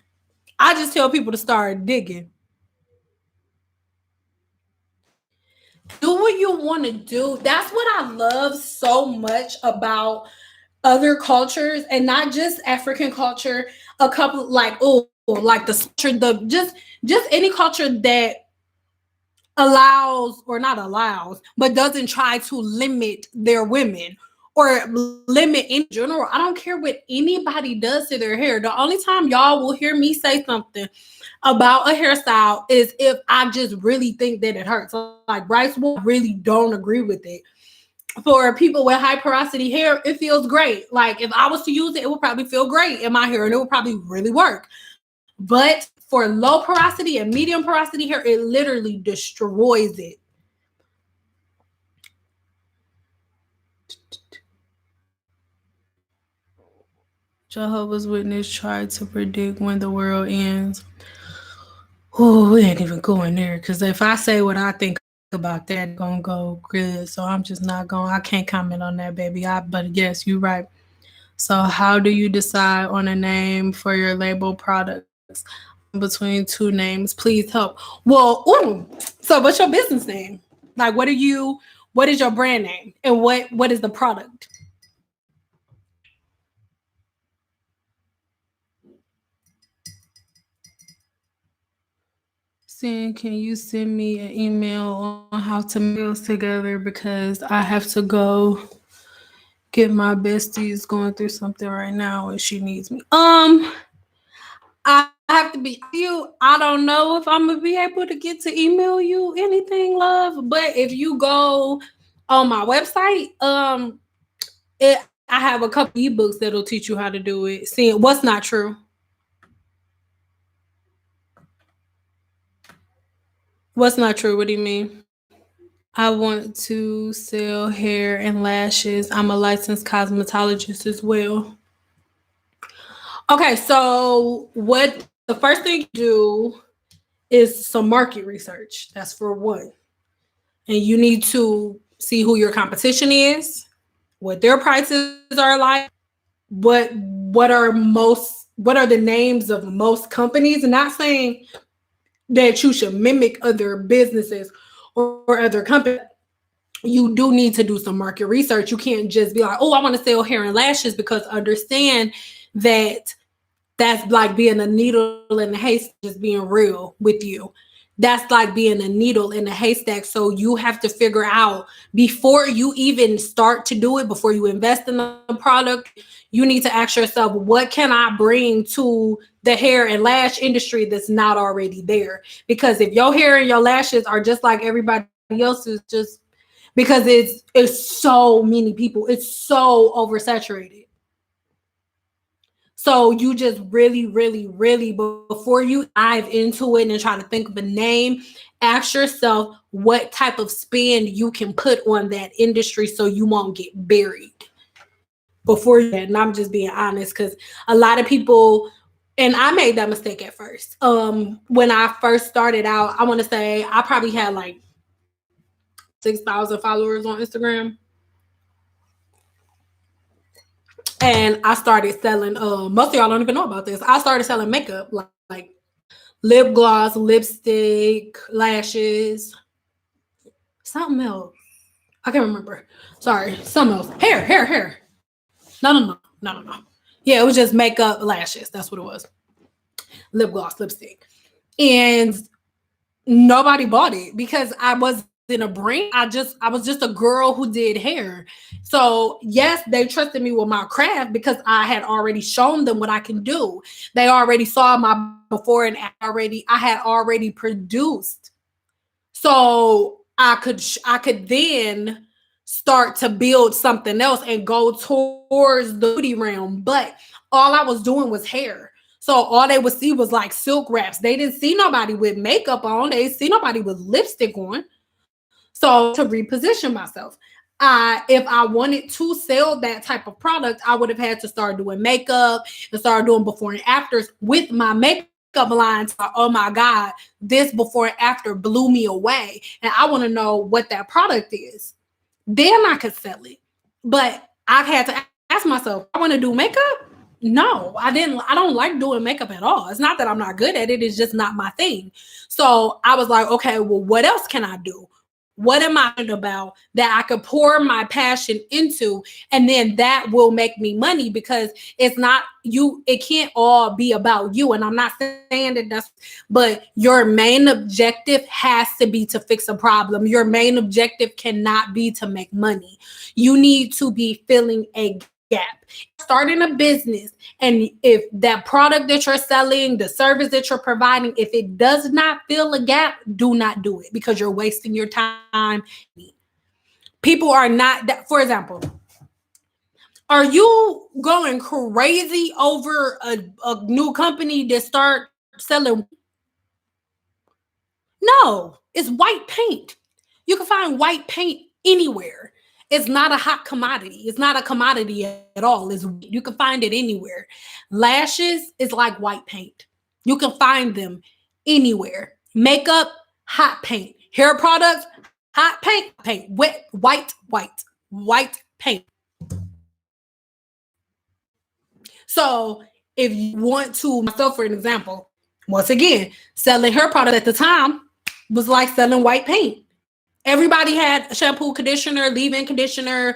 I just tell people to start digging. Do what you want to do. That's what I love so much about other cultures, and not just African culture. A couple like like just any culture that allows, or not allows, but doesn't try to limit their women or limit in general. I don't care what anybody does to their hair. The only time y'all will hear me say something about a hairstyle is if I just really think that it hurts. Like Bryce will really don't agree with it. For people with high porosity hair, it feels great. Like if I was to use it, it would probably feel great in my hair and it would probably really work. But for low porosity and medium porosity hair, it literally destroys it. Jehovah's Witness tried to predict when the world ends. Oh, we ain't even going there, because if I say what I think about that, it's gonna go good. So I'm just not going. I can't comment on that, baby. But yes, you're right. So how do you decide on a name for your label products? Between two names, please help. Well, so what's your business name? Like, what is your brand name, and what is the product? Can you send me an email on how to meals together, because I have to go get my besties going through something right now and she needs me. I have to be you. I don't know if I'm gonna be able to get to email you anything, love. But if you go on my website, I have a couple ebooks that'll teach you how to do it. Seeing what's not true. What's not true? What do you mean? I want to sell hair and lashes. I'm a licensed cosmetologist as well. Okay, so what the first thing you do is some market research. That's for one. And you need to see who your competition is, what their prices are like, what are the names of most companies. And not saying that you should mimic other businesses or other companies. You do need to do some market research. You can't just be like, oh, I want to sell hair and lashes, because understand that that's like being a needle in a haystack, just being real with you. That's like being a needle in a haystack. So you have to figure out, before you even start to do it, before you invest in the product, you need to ask yourself, what can I bring to the hair and lash industry that's not already there? Because if your hair and your lashes are just like everybody else's, just because it's so many people, it's so oversaturated. So you just really, really, really, before you dive into it and try to think of a name, ask yourself what type of spin you can put on that industry so you won't get buried before you. And I'm just being honest, because a lot of people, and I made that mistake at first. When I first started out, I want to say I probably had like 6,000 followers on Instagram. And I started selling, most of y'all don't even know about this. I started selling makeup, like lip gloss, lipstick, lashes, something else. I can't remember. Sorry, something else. Hair. No. Yeah, it was just makeup, lashes. That's what it was. Lip gloss, lipstick. And nobody bought it because I wasn't a brand. I was just a girl who did hair. So yes, they trusted me with my craft because I had already shown them what I can do. They already saw my before and I had already produced. So I could then start to build something else and go towards the beauty realm. But all I was doing was hair. So all they would see was like silk wraps. They didn't see nobody with makeup on. They didn't see nobody with lipstick on. So to reposition myself, if I wanted to sell that type of product, I would have had to start doing makeup and start doing before and afters with my makeup lines. Oh my God, this before and after blew me away. And I want to know what that product is. Then I could sell it. But I had to ask myself, I want to do makeup? No, I didn't. I don't like doing makeup at all. It's not that I'm not good at it. It's just not my thing. So I was like, okay, well, what else can I do? What am I about that I could pour my passion into, and then that will make me money? Because it's not you, it can't all be about you. And I'm not saying that but your main objective has to be to fix a problem. Your main objective cannot be to make money. You need to be filling a gap. Starting a business, and if that product that you're selling, the service that you're providing, if it does not fill a gap, do not do it because you're wasting your time. People are not that, for example, are you going crazy over a new company that start selling? No, it's white paint. You can find white paint anywhere. It's not a hot commodity. It's not a commodity at all. You can find it anywhere. Lashes is like white paint. You can find them anywhere. Makeup, hot paint. Hair products, hot paint. Wet, white paint. So if you want to, myself for an example, once again, selling hair products at the time was like selling white paint. Everybody had shampoo, conditioner, leave-in conditioner,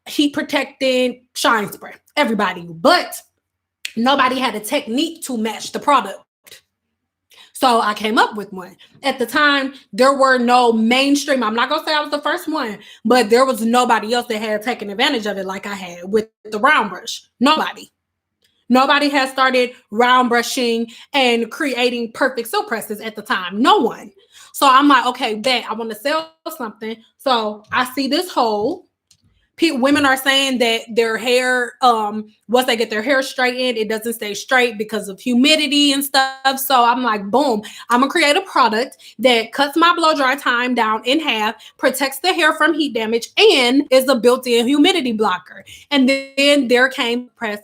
heat protectant, shine spray. Everybody, but nobody had a technique to match the product. So I came up with one. At the time, there were no mainstream. I'm not gonna say I was the first one, but there was nobody else that had taken advantage of it like I had with the round brush. Nobody has started round brushing and creating perfect silk presses at the time. No one. So I'm like, okay, bet I want to sell something. So I see this hole. Women are saying that their hair, once they get their hair straightened, it doesn't stay straight because of humidity and stuff. So I'm like, boom, I'm gonna create a product that cuts my blow dry time down in half, protects the hair from heat damage, and is a built-in humidity blocker. And then there came press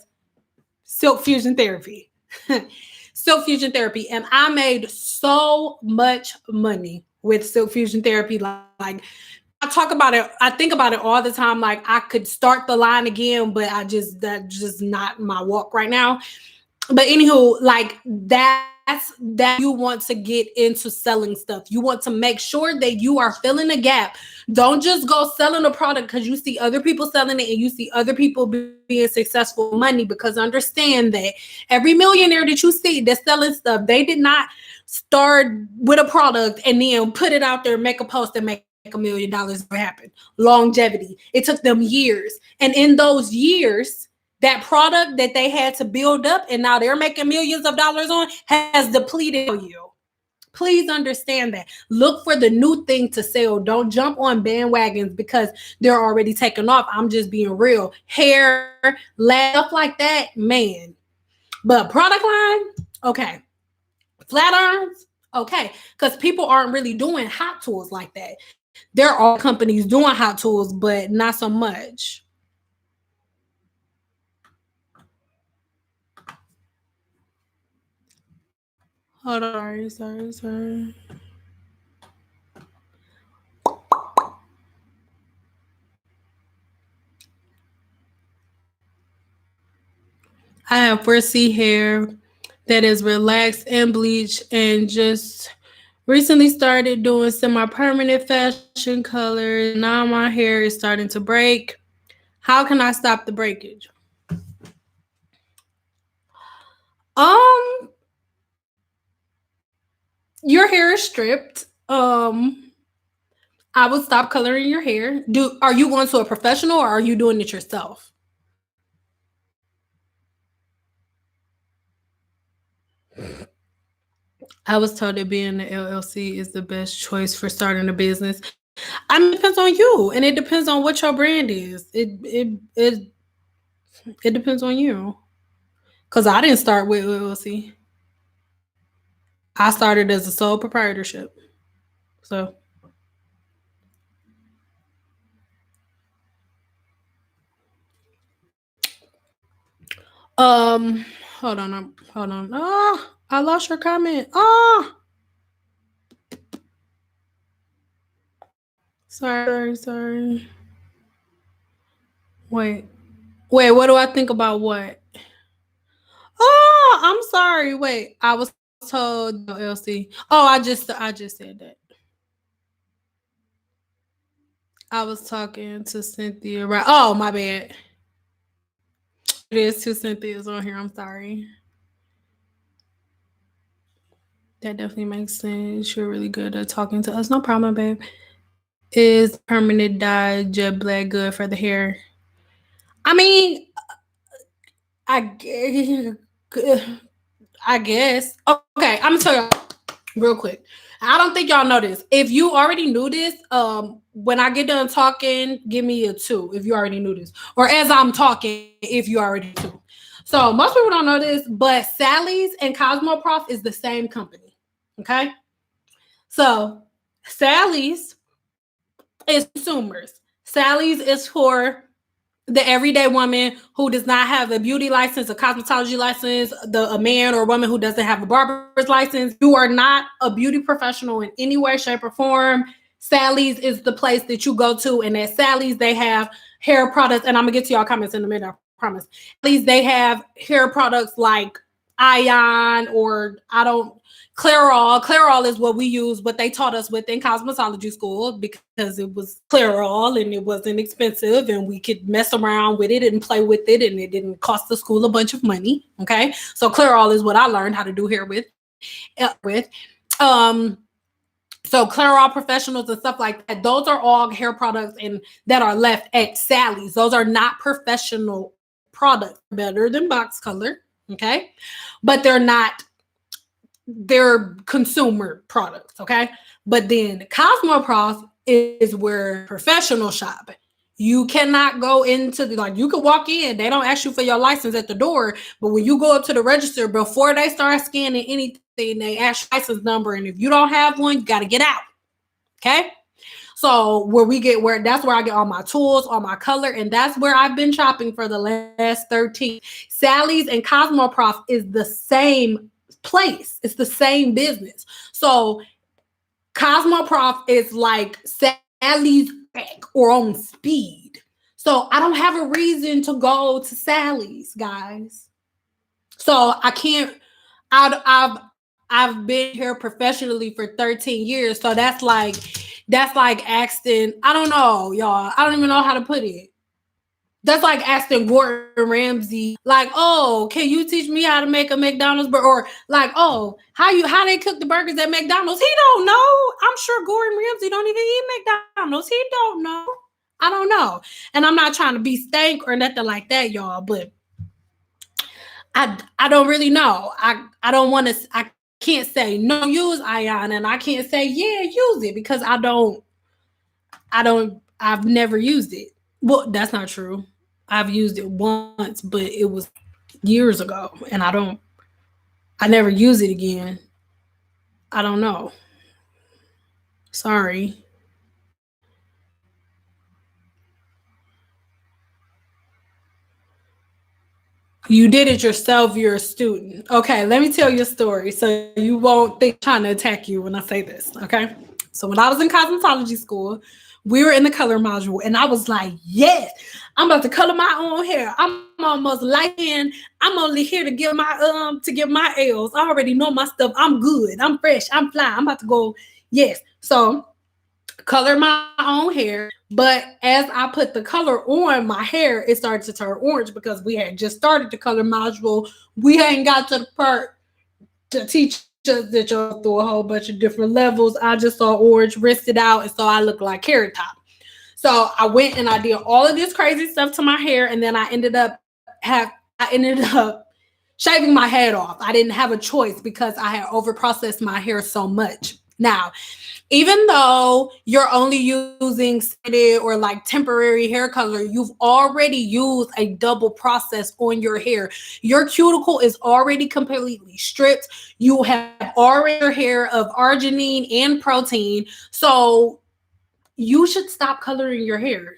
silk fusion therapy. Silk fusion therapy. And I made so much money with silk fusion therapy. Like, I talk about it, I think about it all the time. Like, I could start the line again, but that's just not my walk right now. But anywho, like that you want to get into selling stuff. You want to make sure that you are filling a gap. Don't just go selling a product because you see other people selling it and you see other people being successful with money. Because understand that every millionaire that you see that's selling stuff, they did not start with a product and then put it out there, make a post and make $1 million. Never happened. Longevity. It took them years. And in those years, that product that they had to build up and now they're making millions of dollars on has depleted you. Please understand that. Look for the new thing to sell. Don't jump on bandwagons because they're already taking off. I'm just being real. Hair, stuff like that, man. But product line, okay. Flat irons, okay. Because people aren't really doing hot tools like that. There are companies doing hot tools, but not so much. Hold on, sorry. I have 4C hair. that is relaxed and bleach, and just recently started doing semi-permanent fashion colors. Now my hair is starting to break. How can I stop the breakage? Um, your hair is stripped. I would stop coloring your hair. Are you going to a professional or are you doing it yourself? I was told that being the LLC is the best choice for starting a business. I mean, it depends on you, and it depends on what your brand is. It depends on you. Cause I didn't start with LLC. I started as a sole proprietorship. So um hold on. Ah, I lost your comment. Ah, sorry. Wait. Wait, what do I think about what? Oh, I'm sorry. Wait, I was told no LC. Oh, I just said that. I was talking to Cynthia. Right. Oh, my bad. It is two Cynthias on here. I'm sorry. That definitely makes sense. You're really good at talking to us. No problem, babe. Is permanent dye jet black good for the hair? I mean, I guess. I guess. Okay, I'm gonna tell y'all real quick. I don't think y'all know this. If you already knew this, when I get done talking, give me a 2 if you already knew this, or as I'm talking, if you already knew. So most people don't know this, but Sally's and Cosmoprof is the same company. Okay, so Sally's is consumers. Sally's is for the everyday woman who does not have a beauty license, a cosmetology license, a man or woman who doesn't have a barber's license. You are not a beauty professional in any way, shape, or form. Sally's is the place that you go to, and at Sally's they have hair products. And I'm gonna get to y'all comments in a minute, I promise. Sally's they have hair products like Ion or Clairol. Clairol is what we use, what they taught us within cosmetology school because it was Clairol and it wasn't expensive and we could mess around with it and play with it and it didn't cost the school a bunch of money. Okay, so Clairol is what I learned how to do hair with. So Clairol professionals and stuff like that. Those are all hair products and that are left at Sally's. Those are not professional products. Better than Box Color. Okay, but they're consumer products, okay? But then Cosmoprof is where professional shop. You cannot go into you could walk in, they don't ask you for your license at the door, but when you go up to the register, before they start scanning anything, they ask your license number, and if you don't have one, you got to get out, okay? So that's where I get all my tools, all my color, and that's where I've been shopping for the last 13. Sally's and Cosmoprof is the same place. It's the same business. So Cosmoprof is like Sally's or on speed. So I don't have a reason to go to Sally's, guys. So I can't. I've been here professionally for 13 years. So that's like asking, I don't know, y'all. I don't even know how to put it. That's like asking Gordon Ramsay, like, oh, can you teach me how to make a McDonald's burger? Or like, oh, how they cook the burgers at McDonald's? He don't know. I'm sure Gordon Ramsay don't even eat McDonald's. He don't know. I don't know. And I'm not trying to be stank or nothing like that, y'all, but I don't really know. I don't want to, I can't say no, use Ion, and I can't say yeah, use it because I've never used it. Well, that's not true. I've used it once, but it was years ago, and I never use it again. I don't know. Sorry. You did it yourself, you're a student. Okay, let me tell you a story so you won't think I'm trying to attack you when I say this. Okay. So when I was in cosmetology school, We were in the color module, and I was like, yes, I'm about to color my own hair. I'm almost light in. I'm only here to get my L's. I already know my stuff. I'm good. I'm fresh. I'm fly. I'm about to go. Yes. So color my own hair. But as I put the color on my hair, it started to turn orange because we had just started the color module. We hadn't got to the part to teach us that y'all go through a whole bunch of different levels. I just saw orange, rinsed it out, and so I looked like Carrot Top. So I went and I did all of this crazy stuff to my hair, and then I ended up shaving my head off. I didn't have a choice because I had over processed my hair so much. Now, even though you're only using sanity or like temporary hair color, you've already used a double process on your hair. Your cuticle is already completely stripped. You have already your hair of arginine and protein. So you should stop coloring your hair.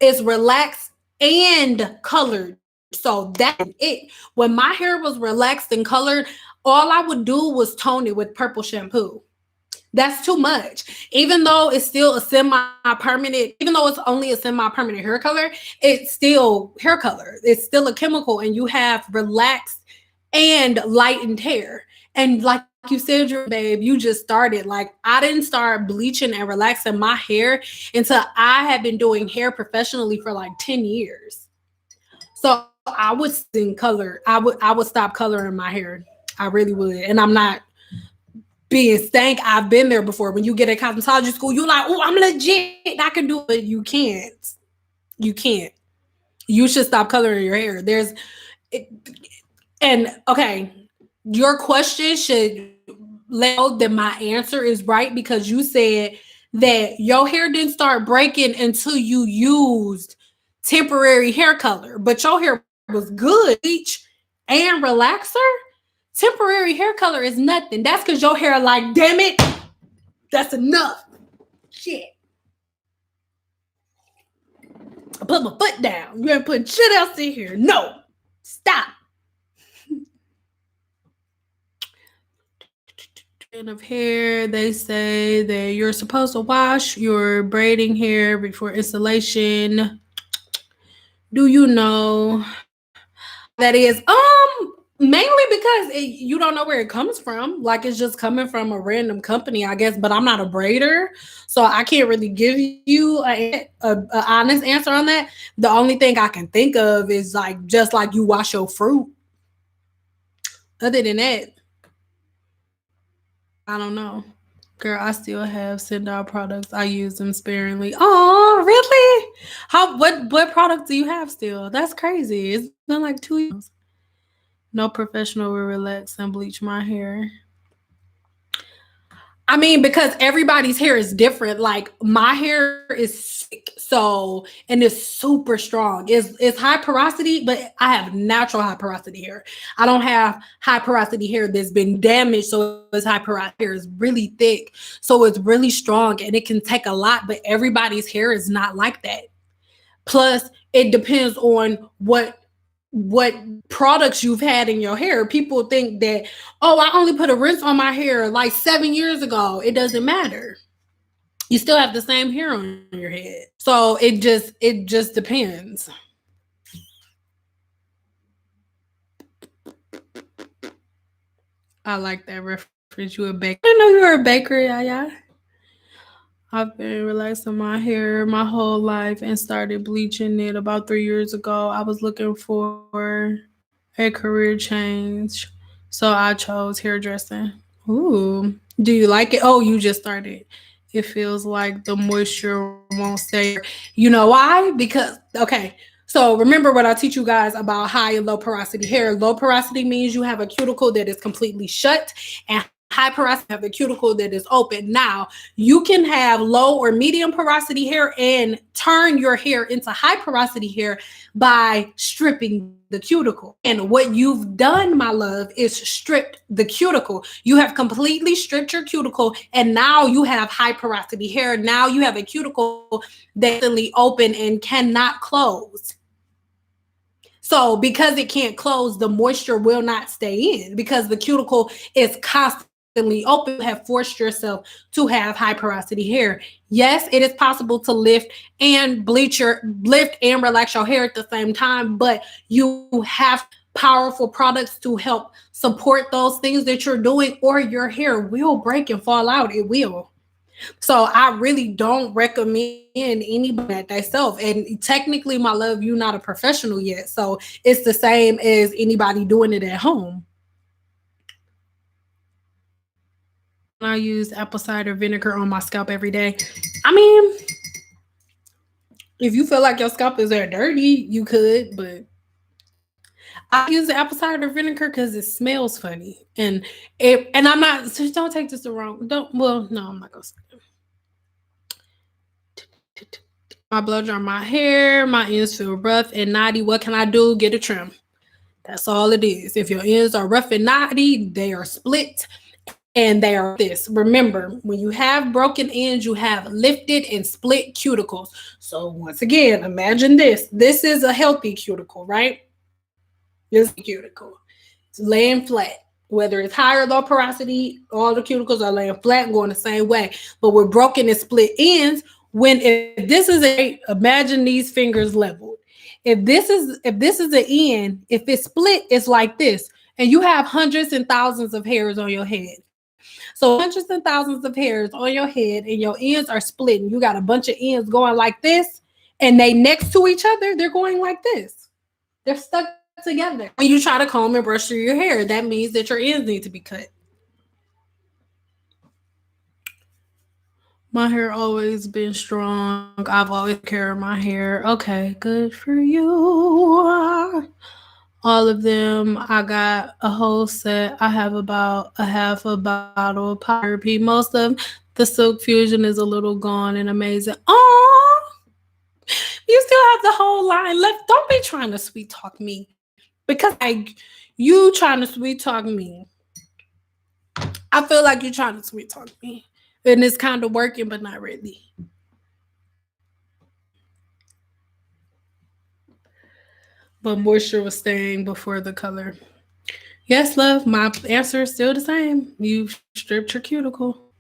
It's relaxed and colored. So that's it. When my hair was relaxed and colored, all I would do was tone it with purple shampoo. That's too much. Even though it's still a semi-permanent, even though it's only a semi-permanent hair color, it's still hair color. It's still a chemical, and you have relaxed and lightened hair. And like you said, your babe, you just started. Like I didn't start bleaching and relaxing my hair until I had been doing hair professionally for like 10 years. So I would in color. I would stop coloring my hair. I really would. And I'm not being stank. I've been there before. When you get at cosmetology school, you're like, oh, I'm legit. I can do it. But you can't. You can't. You should stop coloring your hair. It, and okay, your question should let know that my answer is right because you said that your hair didn't start breaking until you used temporary hair color, but your hair was good, bleach and relaxer. Temporary hair color is nothing. That's because your hair, like, damn it, that's enough. Shit. I put my foot down. You ain't putting shit else in here. No. Stop. Of hair, they say that you're supposed to wash your braiding hair before installation. Do you know that is? Mainly because you don't know where it comes from. Like it's just coming from a random company, I guess. But I'm not a braider, so I can't really give you a honest answer on that. The only thing I can think of is like just like you wash your fruit. Other than that, I don't know. Girl, I still have send out products. I use them sparingly. Oh, really? What products do you have still? That's crazy. It's been like 2 years. No professional will relax and bleach my hair. I mean, because everybody's hair is different. Like my hair is sick, so and it's super strong. It's high porosity, but I have natural high porosity hair. I don't have high porosity hair that's been damaged, so it's high porosity hair is really thick, so it's really strong and it can take a lot. But everybody's hair is not like that. Plus, it depends on what products you've had in your hair. People think that, oh, I only put a rinse on my hair like 7 years ago. It doesn't matter. You still have the same hair on your head. So it just depends. I like that reference. You a baker. I didn't know you were a baker, yeah. I've been relaxing my hair my whole life and started bleaching it about 3 years ago. I was looking for a career change, so I chose hairdressing. Ooh, do you like it? Oh, you just started. It feels like the moisture won't stay. You know why? Because, okay, so remember what I teach you guys about high and low porosity hair. Low porosity means you have a cuticle that is completely shut, and high porosity have a cuticle that is open. Now, you can have low or medium porosity hair and turn your hair into high porosity hair by stripping the cuticle. And what you've done, my love, is stripped the cuticle. You have completely stripped your cuticle, and now you have high porosity hair. Now you have a cuticle that's open and cannot close. So because it can't close, the moisture will not stay in because the cuticle is constantly open, have forced yourself to have high porosity hair. Yes, it is possible to lift and relax your hair at the same time, but you have powerful products to help support those things that you're doing, or your hair will break and fall out. It will. So I really don't recommend anybody that themselves. And technically, my love, you're not a professional yet. So it's the same as anybody doing it at home. I use apple cider vinegar on my scalp every day. I mean, if you feel like your scalp is very dirty, you could, but I use the apple cider vinegar because it smells funny. And I'm not, so don't take this the wrong, don't, well, no, I'm not going to say it. My blow dry my hair, my ends feel rough and knotty. What can I do? Get a trim. That's all it is. If your ends are rough and knotty, they are split and they are this. Remember, when you have broken ends, you have lifted and split cuticles. So once again, imagine this. This is a healthy cuticle, right? This cuticle. It's laying flat. Whether it's higher or low porosity, all the cuticles are laying flat and going the same way. But with broken and split ends, if this is imagine these fingers leveled. If this is the end, if it's split, it's like this. And you have hundreds and thousands of hairs on your head. So hundreds and thousands of hairs on your head and your ends are split. And you got a bunch of ends going like this, and they next to each other, they're going like this. They're stuck together. When you try to comb and brush through your hair, that means that your ends need to be cut. My hair always been strong. I've always cared my hair. Okay, good for you. All of them. I got a whole set. I have about a half a bottle of Power P. Most of the Silk Fusion is a little gone and amazing. Oh, you still have the whole line left. Don't be trying to sweet talk me. Because you trying to sweet talk me. I feel like you're trying to sweet talk me. And it's kind of working, but not really. But moisture was staying before the color. Yes, love, my answer is still the same. You stripped your cuticle.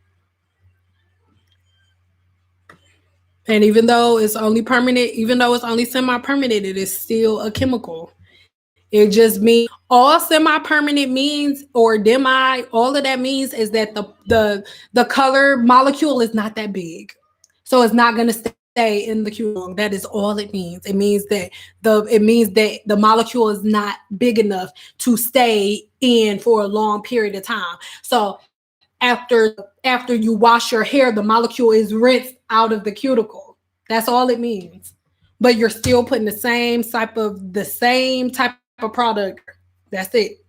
And even though it's only permanent, even though it's only semi-permanent, it is still a chemical. It just means all semi-permanent means, or demi, all of that means is that the color molecule is not that big. So it's not going to stay in the cuticle. That is all it means. It means that the molecule is not big enough to stay in for a long period of time. So after you wash your hair, the molecule is rinsed out of the cuticle. That's all it means. But you're still putting the same type of product. That's it.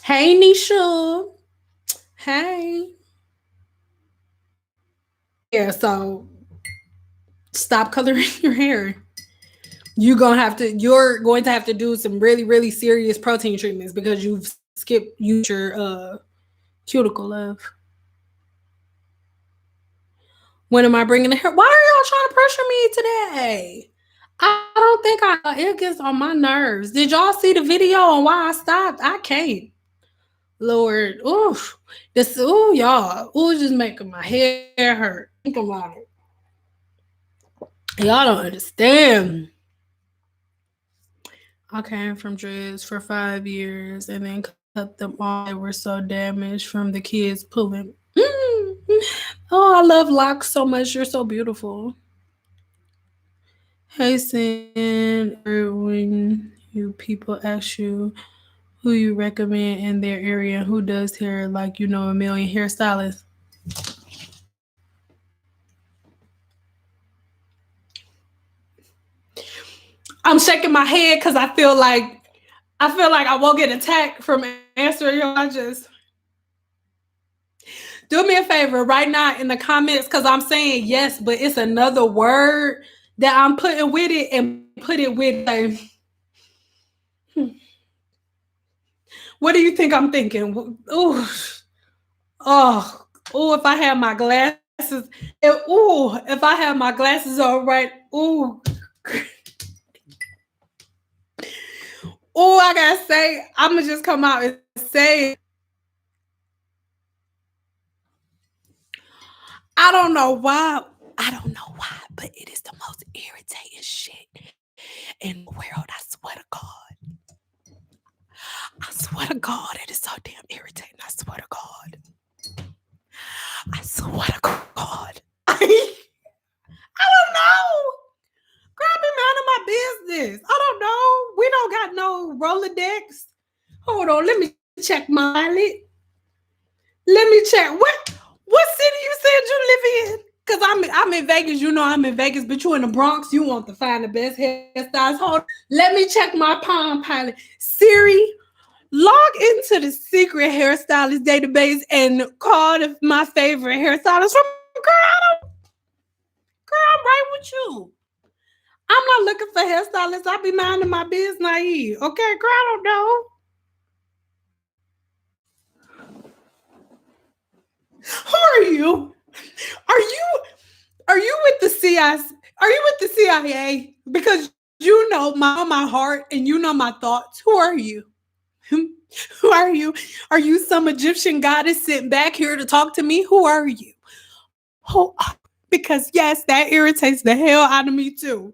Hey, Nisha. Hey. Yeah, so stop coloring your hair. You're going to have to do some really, really serious protein treatments because you've skipped your cuticle, love. When am I bringing the hair? Why are y'all trying to pressure me today? I don't think it gets on my nerves. Did y'all see the video on why I stopped? I can't. Lord, oof. Y'all. Ooh, just making my hair hurt. Think about it. Y'all don't understand. I came from dreads for 5 years and then cut them off. They were so damaged from the kids pulling. Oh, I love locks so much. You're so beautiful. Hey, Sin, when you people ask you who you recommend in their area and who does hair, like you know a million hairstylists. I'm shaking my head because I feel like I won't get attacked from answering your questions. Do me a favor right now in the comments, because I'm saying yes, but it's another word that I'm putting with it, and put it with what do you think I'm thinking? Ooh. Oh, if I had my glasses, if I had my glasses on right, Oh, I gotta say, I'm gonna just come out and say, I don't know why. I don't know why, but it is the most irritating shit in the world. I swear to God. I swear to God, it is so damn irritating. I swear to God. I swear to God. I don't know. Girl, be minding my business. I don't know. We don't got no Rolodex. Hold on, let me check my wallet. Let me check. What city you said you live in? Cause I'm in Vegas. You know I'm in Vegas, but you in the Bronx. You want to find the best hairstyles. Hold on. Let me check my Palm Pilot. Siri, log into the secret hairstylist database and call my favorite hairstylist from girl, I'm right with you. I'm not looking for hairstylists. I be minding my business naive. Okay, girl, I don't know. Who are you? Are you with the CIA? Are you with the CIA? Because you know my heart and you know my thoughts. Who are you? Who are you? Are you some Egyptian goddess sitting back here to talk to me? Who are you? Who? Because yes, that irritates the hell out of me too.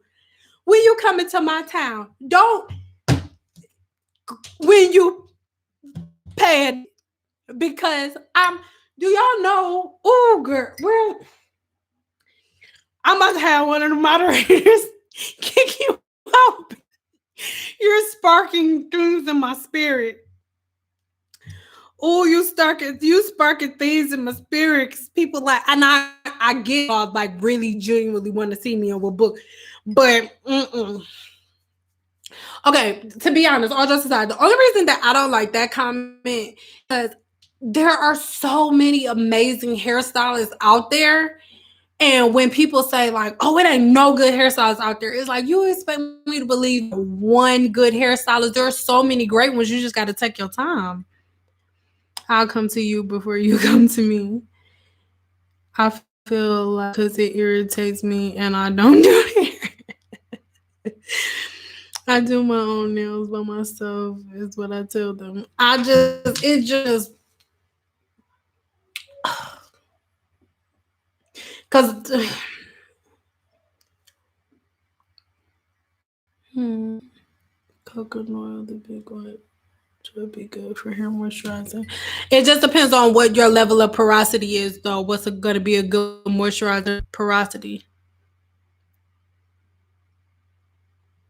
When you come into my town, don't when you pay because do y'all know? Oh, girl, I'm about to have one of the moderators kick you out. You're sparking things in my spirit. Oh, you sparking things in my spirit. People like, and I get like really genuinely want to see me on a book, but okay. To be honest, all jokes aside, the only reason that I don't like that comment is there are so many amazing hairstylists out there. And when people say like, "Oh, it ain't no good hairstylists out there," it's like you expect me to believe one good hairstylist. There are so many great ones. You just got to take your time. I'll come to you before you come to me. I feel like because it irritates me and I don't do it. I do my own nails by myself. Is what I tell them. It just because. Coconut oil, the big one. Should be good for hair moisturizing. It just depends on what your level of porosity is, though. What's going to be a good moisturizer porosity?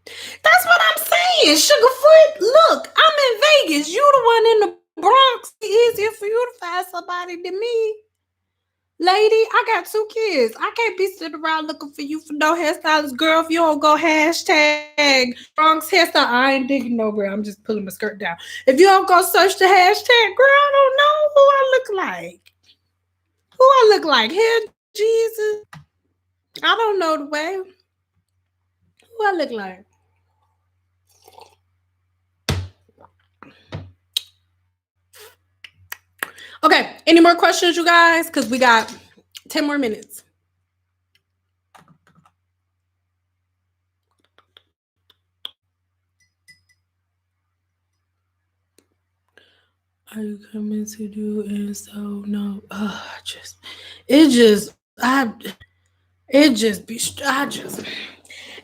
That's what I'm saying. Sugarfoot, look, I'm in Vegas. You the one in the Bronx. It's easier for you to find somebody than me. Lady, I got 2 kids. I can't be sitting around looking for you for no hairstylist. Girl, if you don't go hashtag Bronx hairstyle, I ain't digging nowhere. I'm just pulling my skirt down. If you don't go search the hashtag, girl, I don't know who I look like. Who I look like? Hair Jesus? I don't know the way. Who I look like? Okay, any more questions, you guys? Because we got 10 more minutes. Are you coming to do? And so no,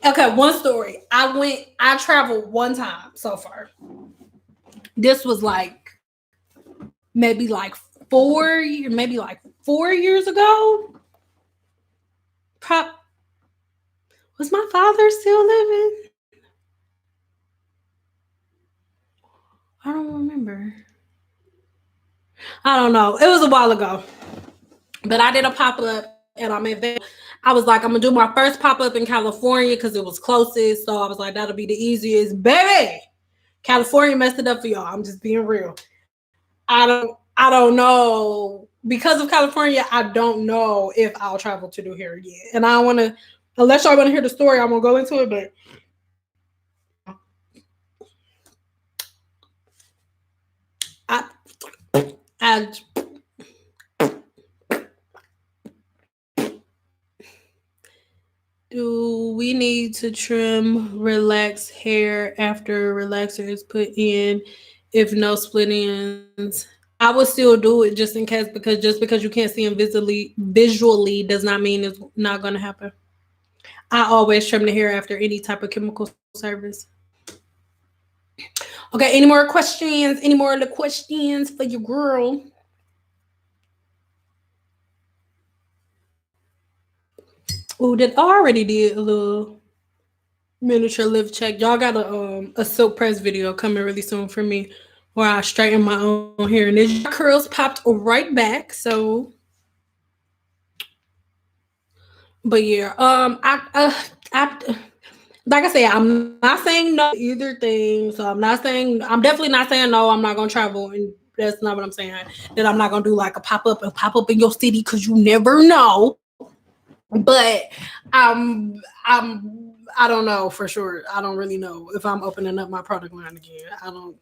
okay. One story. I traveled one time so far. This was like maybe like 4 years ago. Was my father still living? I don't remember. I don't know. It was a while ago. But I did a pop-up and I'm in Vegas. I was like, I'm gonna do my first pop-up in California because it was closest. So I was like, that'll be the easiest. Baby, California messed it up for y'all. I'm just being real. I don't know. Because of California, I don't know if I'll travel to do hair again. And I don't wanna, unless y'all wanna hear the story, I'm gonna go into it, but I do we need need to trim relaxed hair after relaxer is put in if no split ends. I would still do it just in case, because just because you can't see them visually does not mean it's not gonna happen. I always trim the hair after any type of chemical service. Okay, any more questions? Any more of the questions for your girl? Oh, did I already did a little miniature lift check. Y'all got a silk press video coming really soon for me where I straighten my own hair, and the curls popped right back. So, but yeah, I like I said, I'm not saying no to either thing. So I'm definitely not saying no. I'm not gonna travel, and that's not what I'm saying. That I'm not gonna do like a pop up in your city, because you never know. But I don't know for sure. I don't really know if I'm opening up my product line again. I don't.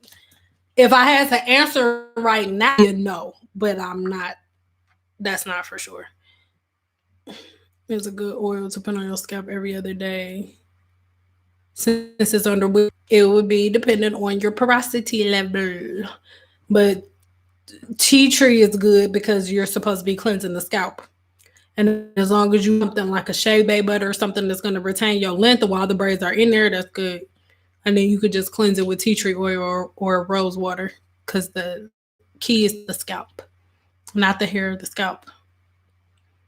If I had to answer right now, no, but I'm not. That's not for sure. It's a good oil to put on your scalp every other day. Since it's under wig, it would be dependent on your porosity level. But tea tree is good because you're supposed to be cleansing the scalp. And as long as you something like a shea bay butter or something that's going to retain your length while the braids are in there, that's good. And then you could just cleanse it with tea tree oil or rose water, because the key is the scalp, not the hair, the scalp.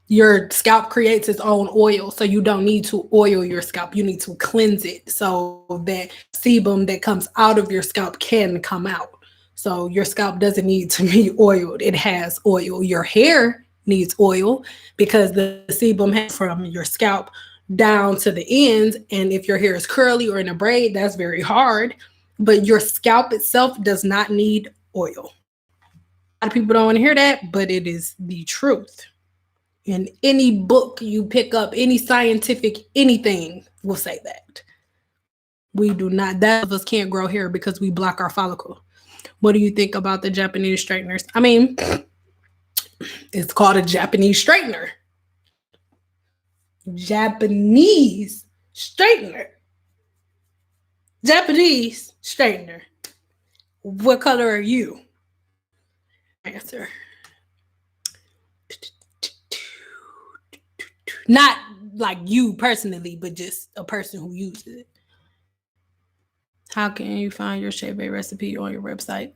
Your scalp creates its own oil, so you don't need to oil your scalp. You need to cleanse it so that sebum that comes out of your scalp can come out. So your scalp doesn't need to be oiled. It has oil. Your hair needs oil because the sebum has from your scalp down to the ends. And if your hair is curly or in a braid, that's very hard. But your scalp itself does not need oil. A lot of people don't want to hear that, but it is the truth. In any book you pick up, any scientific anything will say that. We do not, that of us can't grow hair because we block our follicle. What do you think about the Japanese straighteners? I mean, it's called a Japanese straightener. Japanese straightener. Japanese straightener. What color are you? Answer. Not like you personally, but just a person who uses it. How can you find your shea bay recipe on your website?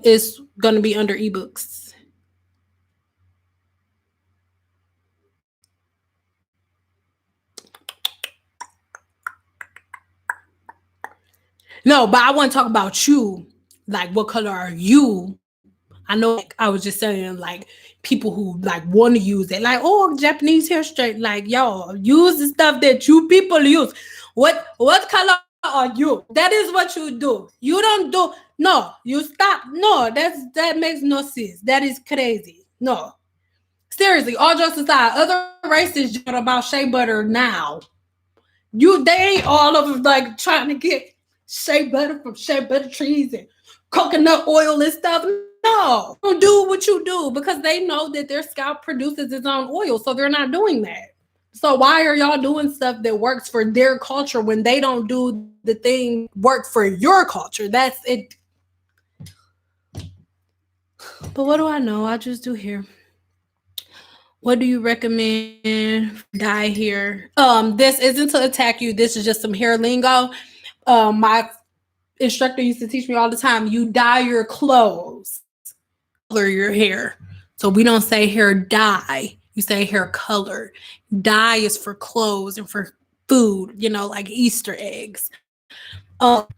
It's gonna be under ebooks. No, but I want to talk about you. Like, what color are you? I know, like, I was just saying, like, people who like want to use it, like, oh, Japanese hair straight. Like, y'all use the stuff that you people use. What color are you? That is what you do. You don't do no. You stop. No, that makes no sense. That is crazy. No, seriously. All jokes aside, other races joke about shea butter now. They ain't all of them like trying to get shea butter from shea butter trees and coconut oil and stuff. No, don't do what you do because they know that their scalp produces its own oil, so they're not doing that. So why are y'all doing stuff that works for their culture when they don't do the thing work for your culture? That's it. But what do I know? I just do hair. What do you recommend for dye hair? This isn't to attack you. This is just some hair lingo. My instructor used to teach me all the time. You dye your clothes, color your hair. So we don't say hair dye. You say hair color. Dye is for clothes and for food. Like Easter eggs. But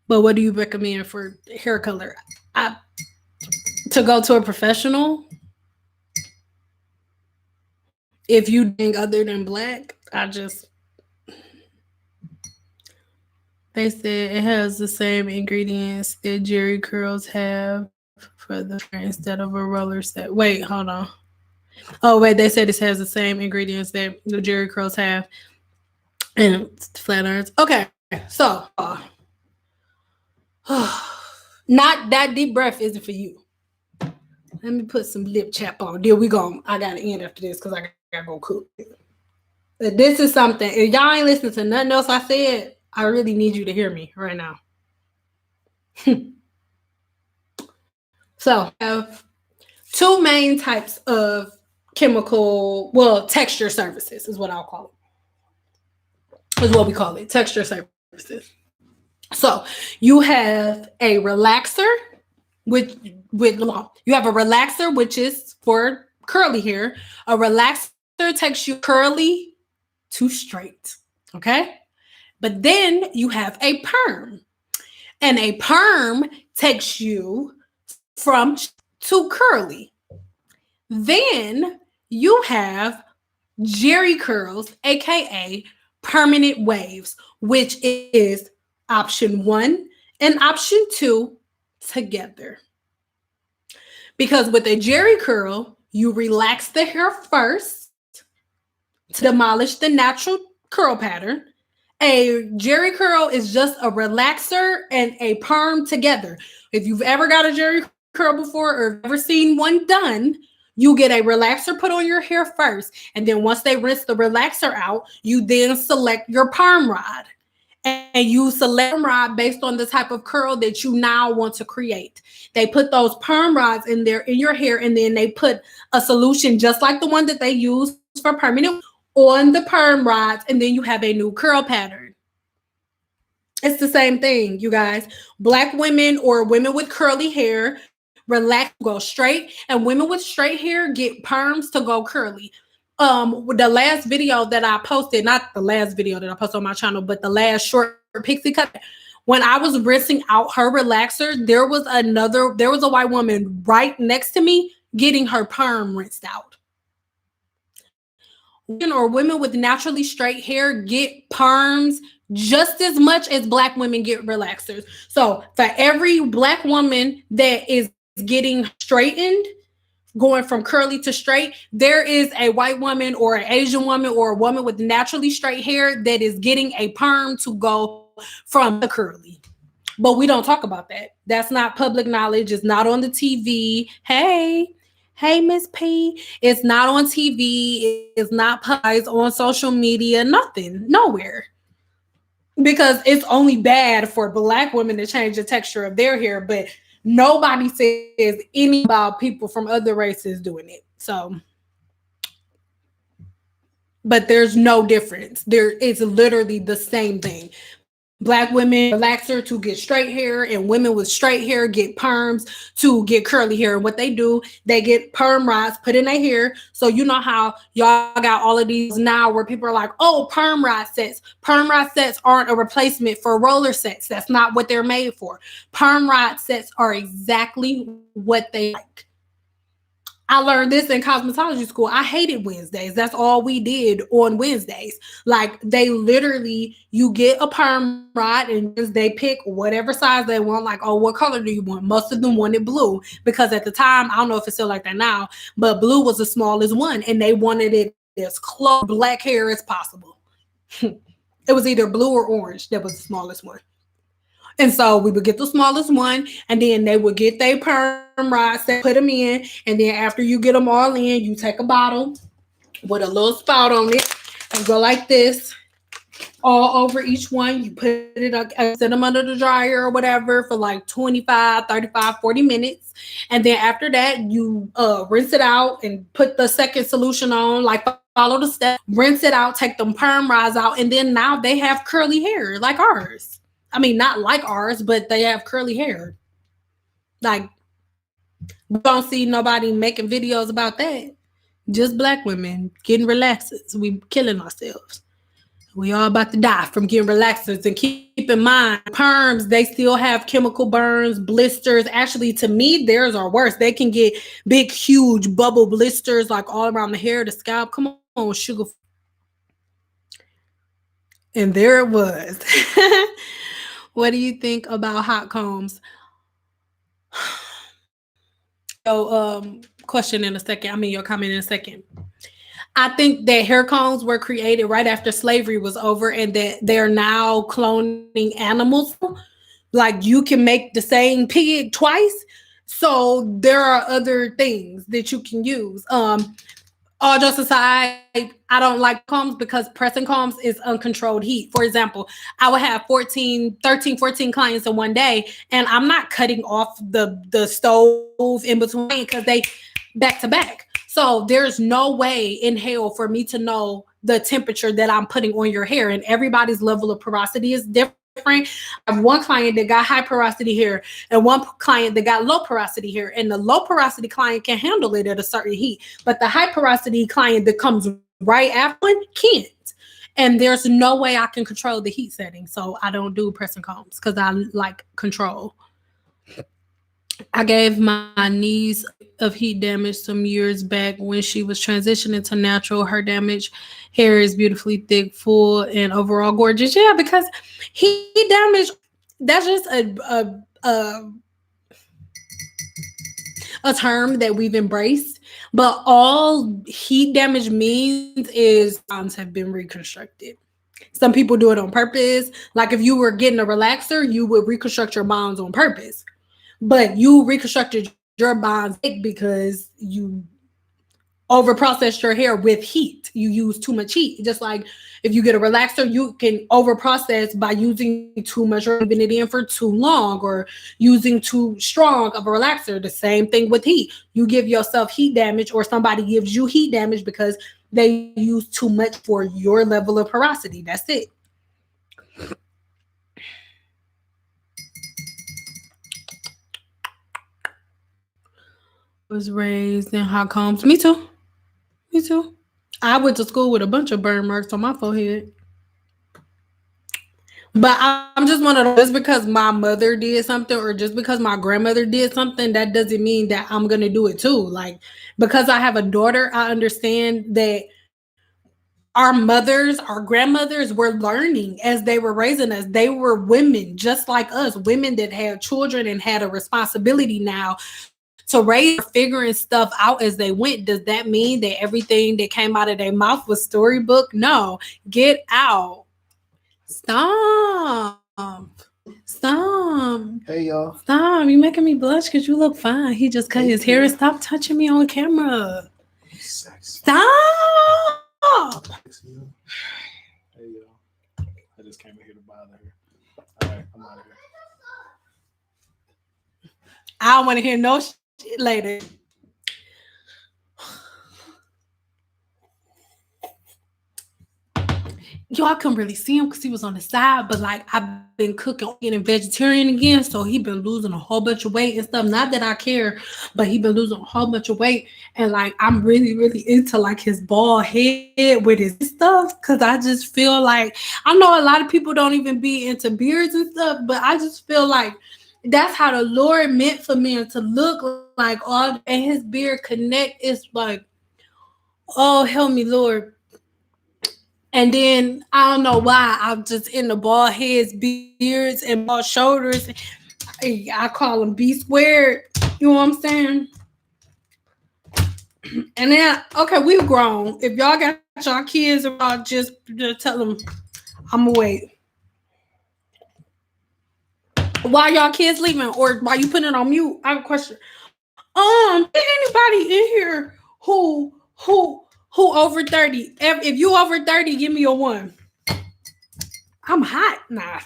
what do you recommend for hair color? To go to a professional. If you think other than black, they said it has the same ingredients that Jerry curls have for the instead of a roller set. Wait, hold on. Oh, wait, they said it has the same ingredients that the Jerry curls have and flat irons. Okay, so not that deep breath isn't for you. Let me put some lip chap on. I gotta end after this because I gotta go cook. This is something. If y'all ain't listening to nothing else I said, I really need you to hear me right now. So I have two main types of texture services is what I'll call it. Is what we call it, texture services. So you have a relaxer, which you have a relaxer, which is for curly hair. A relaxer takes you curly to straight. Okay. But then you have a perm. And a perm takes you from to curly. Then you have jerry curls, aka permanent waves, which is option 1 and option 2 together. Because with a jerry curl, you relax the hair first to demolish the natural curl pattern. A jerry curl is just a relaxer and a perm together. If you've ever got a jerry curl before or ever seen one done, you get a relaxer put on your hair first. And then once they rinse the relaxer out, you then select your perm rod. And you select perm rod based on the type of curl that you now want to create. They put those perm rods in there in your hair, and then they put a solution just like the one that they use for permanent on the perm rods, and then you have a new curl pattern. It's the same thing, you guys. Black women or women with curly hair relax, go straight, and women with straight hair get perms to go curly. The last video that I posted, not the last video that I posted on my channel, but the last short pixie cut, when I was rinsing out her relaxer, there was a white woman right next to me getting her perm rinsed out. Or women with naturally straight hair get perms just as much as black women get relaxers. So for every black woman that is getting straightened, going from curly to straight, there is a white woman or an Asian woman or a woman with naturally straight hair that is getting a perm to go from the curly. But we don't talk about that. That's not public knowledge. It's not on the TV. Hey, Miss P. It's not on TV. It's not published on social media. Nothing. Nowhere. Because it's only bad for black women to change the texture of their hair, but nobody says anything about people from other races doing it. So, but there's no difference. It's literally the same thing. Black women relaxer to get straight hair, and women with straight hair get perms to get curly hair. And what they do, they get perm rods put in their hair. So you know how y'all got all of these now where people are like, oh, perm rod sets. Perm rod sets aren't a replacement for roller sets. That's not what they're made for. Perm rod sets are exactly what they like. I learned this in cosmetology school. I hated Wednesdays. That's all we did on Wednesdays. Like, they literally, you get a perm rod and they pick whatever size they want. Like, oh, what color do you want? Most of them wanted blue because at the time, I don't know if it's still like that now, but blue was the smallest one, and they wanted it as close to black hair as possible. It was either blue or orange that was the smallest one. And so we would get the smallest one, and then they would get their perm rods, put them in, and then after you get them all in, you take a bottle with a little spout on it and go like this all over each one. You put it up, set them under the dryer or whatever for like 25, 35, 40 minutes. And then after that, you rinse it out and put the second solution on, like follow the steps, rinse it out, take them perm rods out, and then now they have curly hair like ours. I mean, not like ours, but they have curly hair. Like, we don't see nobody making videos about that. Just black women getting relaxers. We killing ourselves. We all about to die from getting relaxers. And keep in mind, perms, they still have chemical burns, blisters. Actually, to me, theirs are worse. They can get big, huge bubble blisters like all around the hair, the scalp. Come on, sugar. And there it was. What do you think about hot combs? So, question in a second. I mean, your comment in a second. I think that hair combs were created right after slavery was over, and that they're now cloning animals. Like, you can make the same pig twice. So there are other things that you can use. all jokes aside, I don't like combs because pressing combs is uncontrolled heat. For example, I would have 14, 13, 14 clients in one day, and I'm not cutting off the stove in between because they back to back. So there's no way in hell for me to know the temperature that I'm putting on your hair, and everybody's level of porosity is different. I have one client that got high porosity hair and one client that got low porosity hair, and the low porosity client can handle it at a certain heat, but the high porosity client that comes right after one can't. And there's no way I can control the heat setting, so I don't do pressing combs because I like control. I gave my niece a bit of heat damage some years back when she was transitioning to natural. Her damage hair is beautifully thick, full, and overall gorgeous. Yeah, because heat damage, that's just a term that we've embraced. But all heat damage means is bonds have been reconstructed. Some people do it on purpose. Like if you were getting a relaxer, you would reconstruct your bonds on purpose. But you reconstructed your bonds because you over processed your hair with heat. You use too much heat. Just like if you get a relaxer, you can over process by using too much or leaving it in for too long or using too strong of a relaxer. The same thing with heat. You give yourself heat damage or somebody gives you heat damage because they use too much for your level of porosity. That's it. Was raised in hot combs. Me too. Me too. I went to school with a bunch of burn marks on my forehead. But I'm just one of those, just because my mother did something or just because my grandmother did something, that doesn't mean that I'm gonna do it too. Like because I have a daughter, I understand that our mothers, our grandmothers were learning as they were raising us. They were women just like us, women that had children and had a responsibility now to raise figuring stuff out as they went. Does that mean that everything that came out of their mouth was storybook? No. Get out. Stop. Stop. Hey y'all. Stop. You're making me blush because you look fine. He just cut Hey, his hair and kid. stop touching me on camera. Sex. Stop. Sex, you know? Hey y'all. I just came in here to bother her. Alright, I'm out of here. I don't want to hear no shit later. Y'all couldn't really see him because he was on the side, but like I've been cooking getting vegetarian again, so he been losing a whole bunch of weight and stuff. Not that I care, but he been losing a whole bunch of weight, and like I'm really, really into like his bald head with his stuff because I just feel like I know a lot of people don't even be into beards and stuff, but I just feel like that's how the Lord meant for me to look like all, and his beard connect. It's like, oh help me, Lord. And then I don't know why I'm just in the bald heads, beards, and bald shoulders. I call them B squared. You know what I'm saying? And then, okay, we've grown. If y'all got y'all kids around, just tell them I'm gonna wait. While y'all kids leaving, or while you putting it on mute, I have a question. Anybody in here who over 30? If you over 30, give me a one. I'm hot. Nah.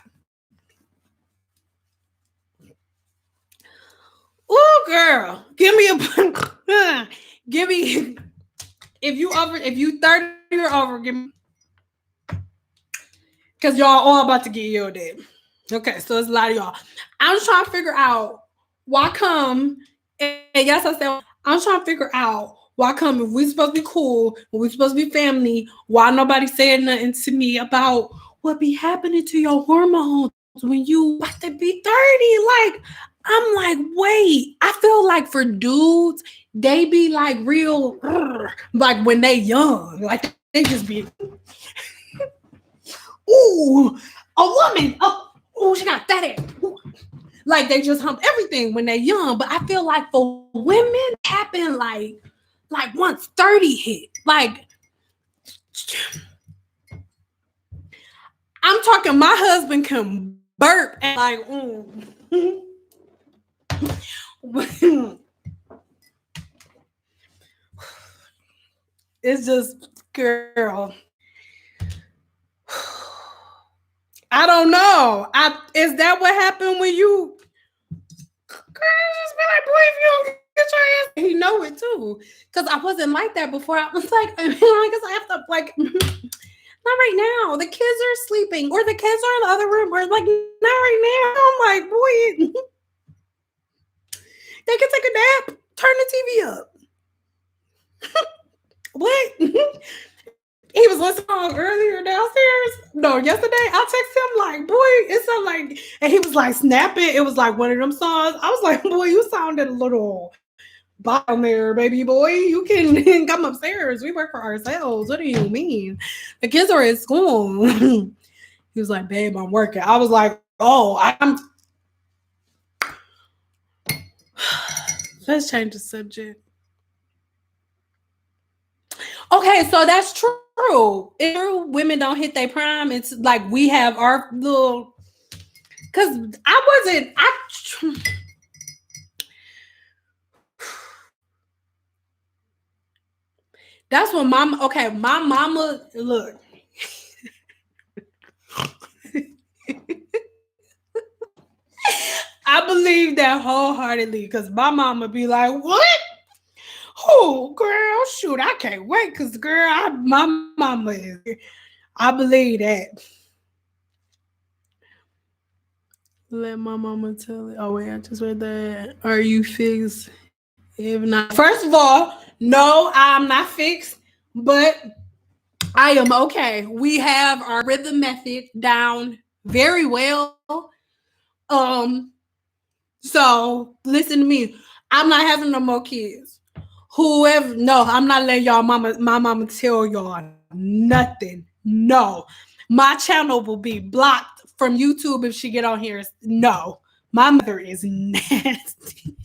Oh, girl, give me a give me if you 30 or over, give me because y'all all about to get yelled at. Okay, so it's a lot of y'all. I'm just trying to figure out why come. And yes, I said I'm trying to figure out why come if we supposed to be cool, when we supposed to be family, why nobody said nothing to me about what be happening to your hormones when you about to be 30. Like I'm like, wait, I feel like for dudes, they be like real, like when they young, like they just be, ooh, a woman, oh, she got fat ass. Like they just hump everything when they're young. But I feel like for women, happen like once 30 hit. Like I'm talking, my husband can burp and like, It's just, girl. I don't know. Is that what happened when you, girl, just be like, boy, if you don't get your ass, he know it too. Cause I wasn't like that before. I was like, I mean, I guess I have to like, not right now. The kids are sleeping, or the kids are in the other room, or like, not right now. I'm like, boy, they can take a nap. Turn the TV up. What? He was listening earlier downstairs. No, yesterday I texted him like, boy, it sounded like, and he was like, snap it. It was like one of them songs. I was like, boy, you sounded a little bottom there, baby boy. You can come upstairs. We work for ourselves. What do you mean? The kids are at school. He was like, babe, I'm working. I was like, oh, I'm. Let's change the subject. Okay, so that's true. It's true. Women don't hit their prime. It's like we have our little. Cause I wasn't. That's what mama. Okay, my mama. Look. I believe that wholeheartedly because my mama be like, what? Oh, girl, shoot, I can't wait because, girl, my mama is. I believe that. Let my mama tell it. Oh, wait, I just read that. Are you fixed? If not, first of all, no, I'm not fixed, but I am okay. We have our rhythm method down very well. Um, so listen to me. I'm not having no more kids. Whoever, no, I'm not letting my mama tell y'all nothing. No, my channel will be blocked from YouTube if she get on here. No, my mother is nasty.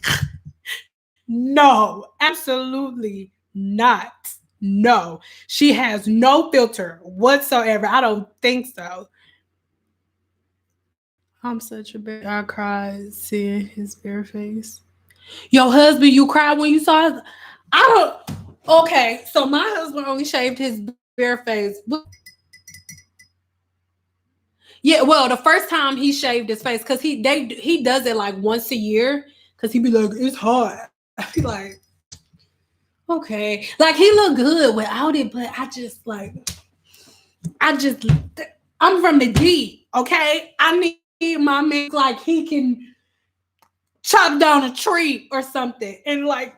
No, absolutely not. No, she has no filter whatsoever. I don't think so. I'm such a baby. I cried seeing his bare face. Your husband, you cried when you saw his. I don't. Okay, so my husband only shaved his bare face. Yeah, well, the first time he shaved his face because he does it like once a year because he be like it's hot. He like okay, like he look good without it, but I just I'm from the D. Okay, I need my man like he can chop down a tree or something and like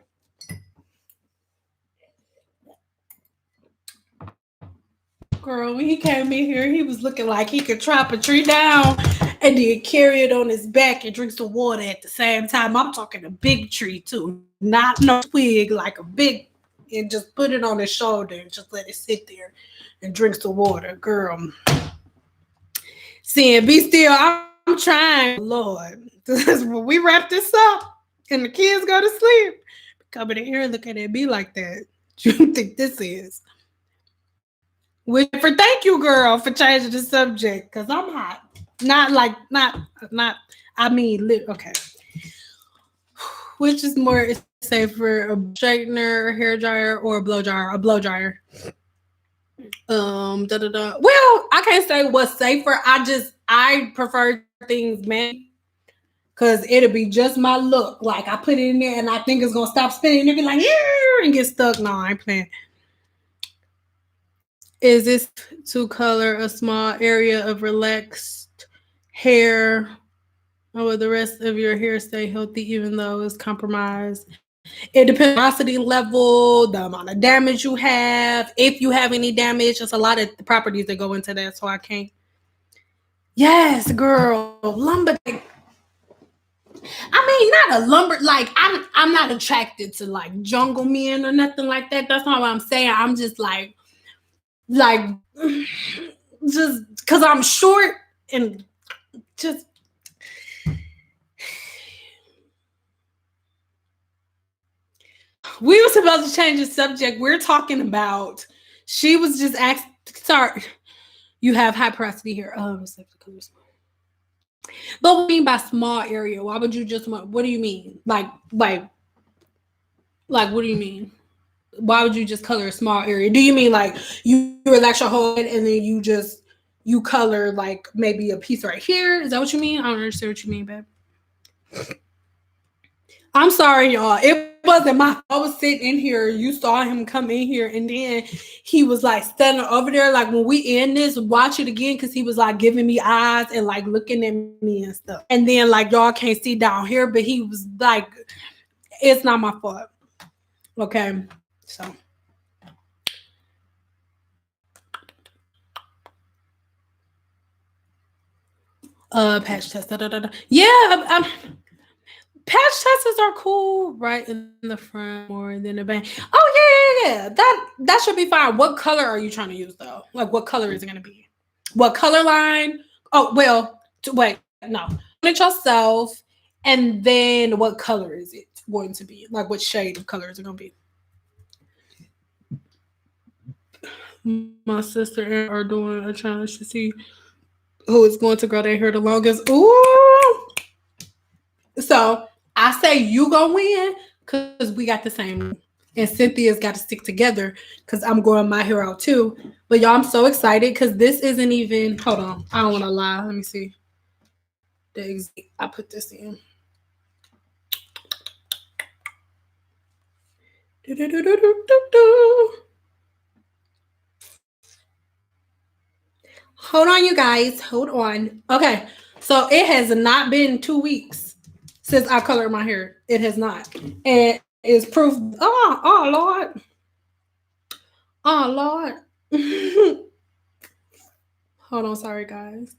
girl, when he came in here, he was looking like he could chop a tree down and then carry it on his back and drink some water at the same time. I'm talking a big tree too, not no twig, like a big, and just put it on his shoulder and just let it sit there and drink some water. Girl, seeing be still, I'm trying. Lord, when we wrap this up and the kids go to sleep, coming in here and looking at me like that. What you think this is? Which for thank you, girl, for changing the subject because I'm hot. Not like not. I mean, okay. Which is more safer, a straightener, hair dryer, or a blow dryer? A blow dryer. Da da da. Well, I can't say what's safer. I prefer things man because it'll be just my look. Like I put it in there and I think it's gonna stop spinning and it'll be like and get stuck. No, I ain't playing. Is this to color a small area of relaxed hair or will the rest of your hair stay healthy even though it's compromised? It depends on the porosity level, the amount of damage you have, if you have any damage. There's a lot of properties that go into that, so I can't. Yes, girl, lumber. I mean, not a lumber. Like I'm not attracted to like jungle men or nothing like that. That's not what I'm saying. I'm just like just because I'm short and just we were supposed to change the subject. We're talking about she was just asked sorry, you have high porosity here. But what do you mean by small area? Why would you just want what do you mean? Like what do you mean? why would you just color a small area? Do you mean like you relax your whole head and then you color like maybe a piece right here? Is that what you mean? I don't understand what you mean, babe. I'm sorry, y'all. It wasn't my fault. I was sitting in here. You saw him come in here, and then he was like standing over there. Like when we end this, watch it again because he was like giving me eyes and like looking at me and stuff. And then like y'all can't see down here, but he was like, "It's not my fault." Okay, so patch test. Da, da, da, da. Yeah, patch tests are cool right in the front more than the back. Oh yeah. That should be fine. What color are you trying to use though? Like what color is it gonna be? What color line? Oh well, wait, no. It yourself, and then what color is it going to be? Like what shade of color is it gonna be? My sister and are doing a challenge to see who is going to grow their hair the longest. Ooh. So I say you gonna win because we got the same. And Cynthia's got to stick together because I'm growing my hair out too. But y'all, I'm so excited because this isn't even. Hold on, I don't want to lie. Let me see. I put this in. Hold on, you guys. Hold on. Okay, so it has not been 2 weeks since I colored my hair. It has not, and it's proof. Oh Lord. Oh Lord. Hold on, sorry guys.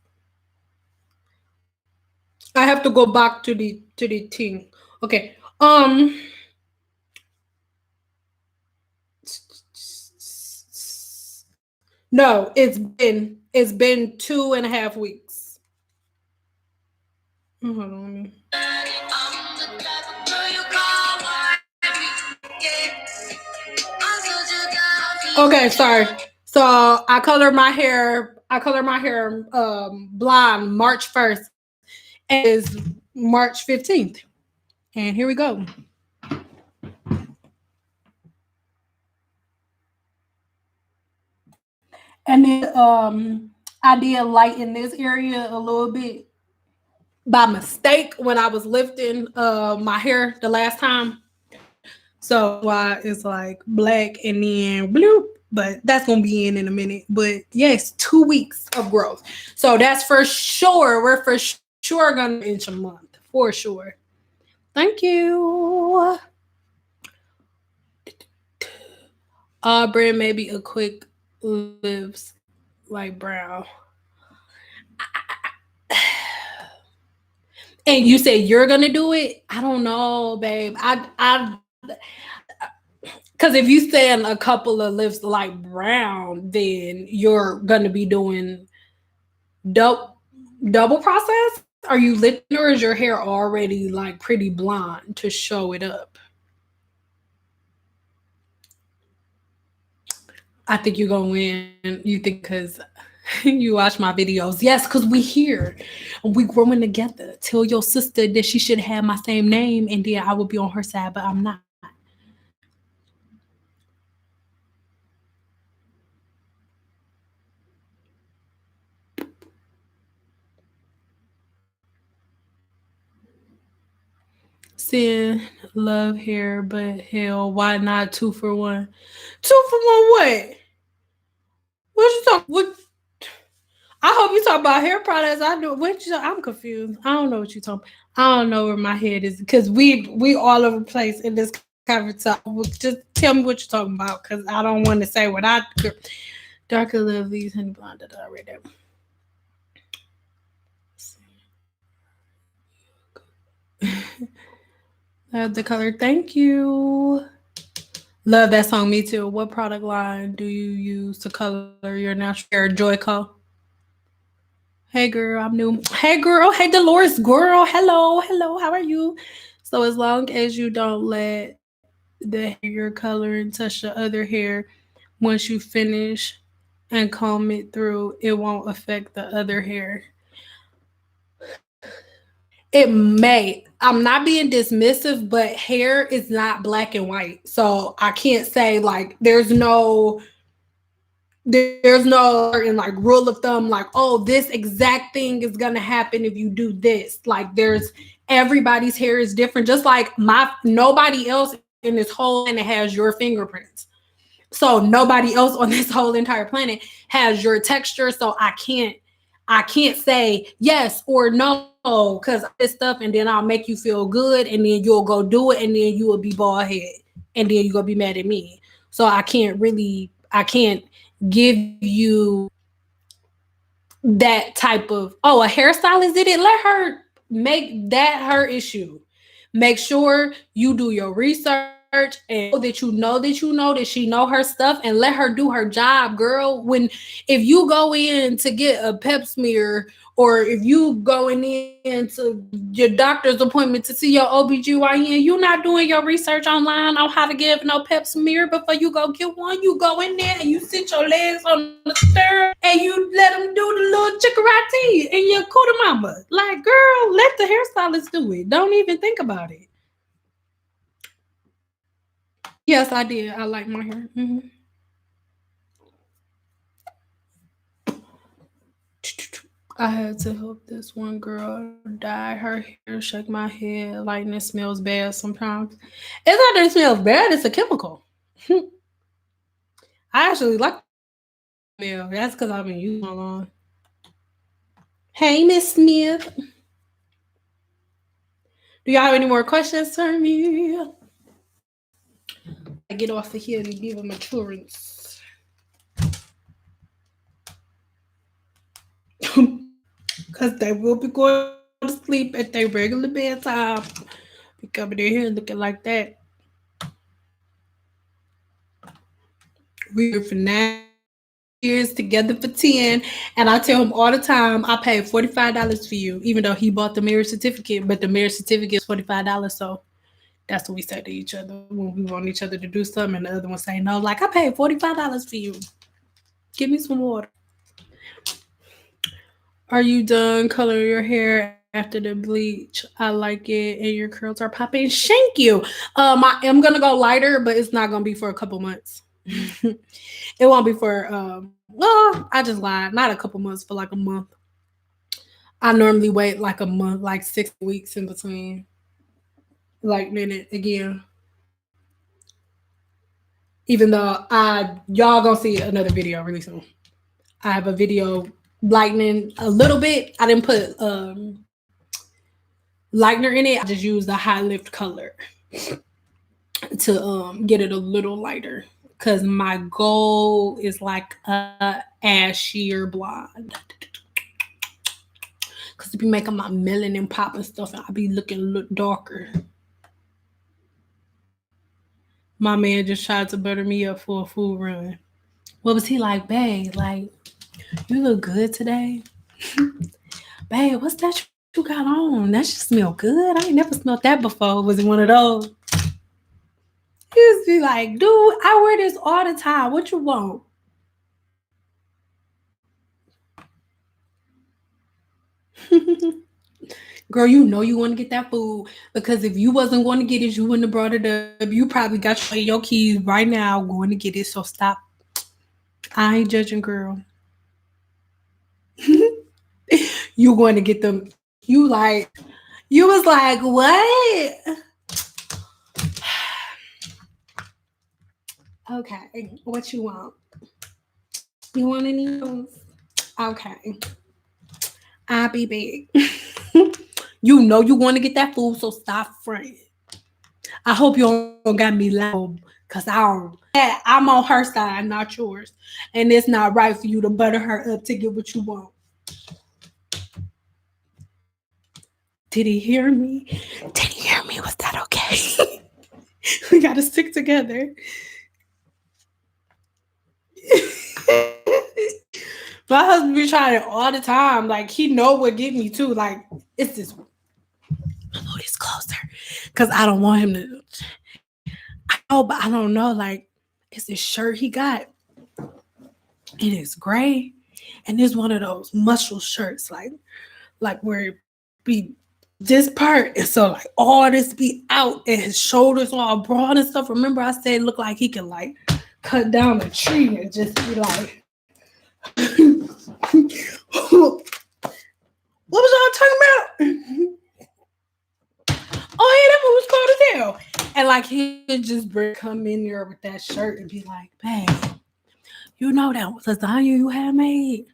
I have to go back to the thing. Okay. No, it's been 2.5 weeks. Hold on. Okay, sorry. So I colored my hair blonde March 1st and is March 15th. And here we go. And then I did lighten this area a little bit by mistake when I was lifting my hair the last time. So that's why it's like black and then bloop. But that's gonna be in a minute. But yes, 2 weeks of growth. So that's for sure. We're for sure gonna inch a month for sure. Thank you. Auburn, maybe a quick lives like brown. And you say you're gonna do it? I don't know, babe. I because if you saying a couple of lifts like brown, then you're gonna be doing double double process. Are you lifting or is your hair already like pretty blonde to show it up? I think you're gonna win. You think because you watch my videos. Yes, because we here and we growing together. Tell your sister that she should have my same name and then I will be on her side, but I'm not. Saying love hair, but hell, why not 2 for 1? 2 for 1 what? What you talk? What? I hope you talk about hair products. I do. I'm confused. I don't know what you talking. I don't know where my head is because we all over the place in this conversation. Just tell me what you're talking about because I don't want to say what I darker love these honey blonde that I read that. Love the color. Thank you. Love that song. Me too. What product line do you use to color your natural hair? Joyco. Hey girl, I'm new. Hey girl, hey Dolores girl. Hello, hello. How are you? So as long as you don't let the hair you're coloring touch the other hair, once you finish and comb it through, it won't affect the other hair. It may. I'm not being dismissive, but hair is not black and white. So I can't say like there's no certain like rule of thumb like, oh, this exact thing is gonna happen if you do this. Like there's everybody's hair is different. Just like my nobody else in this whole planet has your fingerprints. So nobody else on this whole entire planet has your texture. So I can't say yes or no because this stuff, and then I'll make you feel good, and then you'll go do it, and then you will be bald head, and then you're gonna be mad at me. So I can't give you that type of, oh, a hairstylist did it. Let her make that her issue. Make sure you do your research and know that she know her stuff, and let her do her job, girl. If you go in to get a pep smear, or if you going in to your doctor's appointment to see your OBGYN, you not doing your research online on how to give no pep smear before you go get one. You go in there and you sit your legs on the stirrup and you let them do the little chickarati and your cooter mama. Like, girl, let the hairstylist do it. Don't even think about it. Yes, I did. I like my hair. I had to help this one girl dye her hair, shake my head. Like, it smells bad sometimes. It's not that it smells bad, it's a chemical. I actually like the smell. That's because I've been using it long. Hey, Miss Smith. Do y'all have any more questions for me? I get off of here and give them assurance. Because they will be going to sleep at their regular bedtime. Be coming in here looking like that. We were for 9 years, together for 10. And I tell him all the time, I paid $45 for you, even though he bought the marriage certificate, but the marriage certificate is $45. So that's what we say to each other when we want each other to do something, and the other one say no. Like, I paid $45 for you. Give me some water. Are you done coloring your hair after the bleach? I like it, and your curls are popping. Thank you. I am gonna go lighter, but it's not gonna be for a couple months. It won't be for well, I just lied. Not a couple months, for like a month. I normally wait like a month, like 6 weeks in between. Like minute again. Even though y'all gonna see another video really soon. I have a video lightening a little bit. I didn't put lightener in it. I just used the high lift color to get it a little lighter, because my goal is like a ashier blonde. Because it be making my melanin pop and stuff, and I be looking a little darker. My man just tried to butter me up for a food run. What was he like, babe? Like, you look good today. Babe, what's that you got on? That just smell good. I ain't never smelled that before. Was it one of those? He used to be like, dude, I wear this all the time. What you want? Girl, you know you want to get that food, because if you wasn't going to get it, you wouldn't have brought it up. You probably got your keys right now going to get it. So stop. I ain't judging, girl. You going to get them. You was like, what? Okay, what you want? You want any of those? Okay, I'll be big. You know you want to get that food, so stop fronting. I hope you don't got me loud, cause I don't. Yeah, I'm on her side, not yours, and it's not right for you to butter her up to get what you want. Did he hear me? Did he hear me? Was that okay? We gotta stick together. My husband be trying it all the time. Like, he know what get me too. Like, it's this. Move this closer, cause I don't want him to. I know, but I don't know. Like, it's this shirt he got. It is gray, and it's one of those muscle shirts, like where it be this part. And so like all this be out and his shoulders all broad and stuff. Remember I said it looked like he could like cut down a tree and just be like what was y'all talking about? Oh yeah, that one was cold as hell. And like he'd just come in there with that shirt and be like, "Babe, you know that was lasagna you had made?"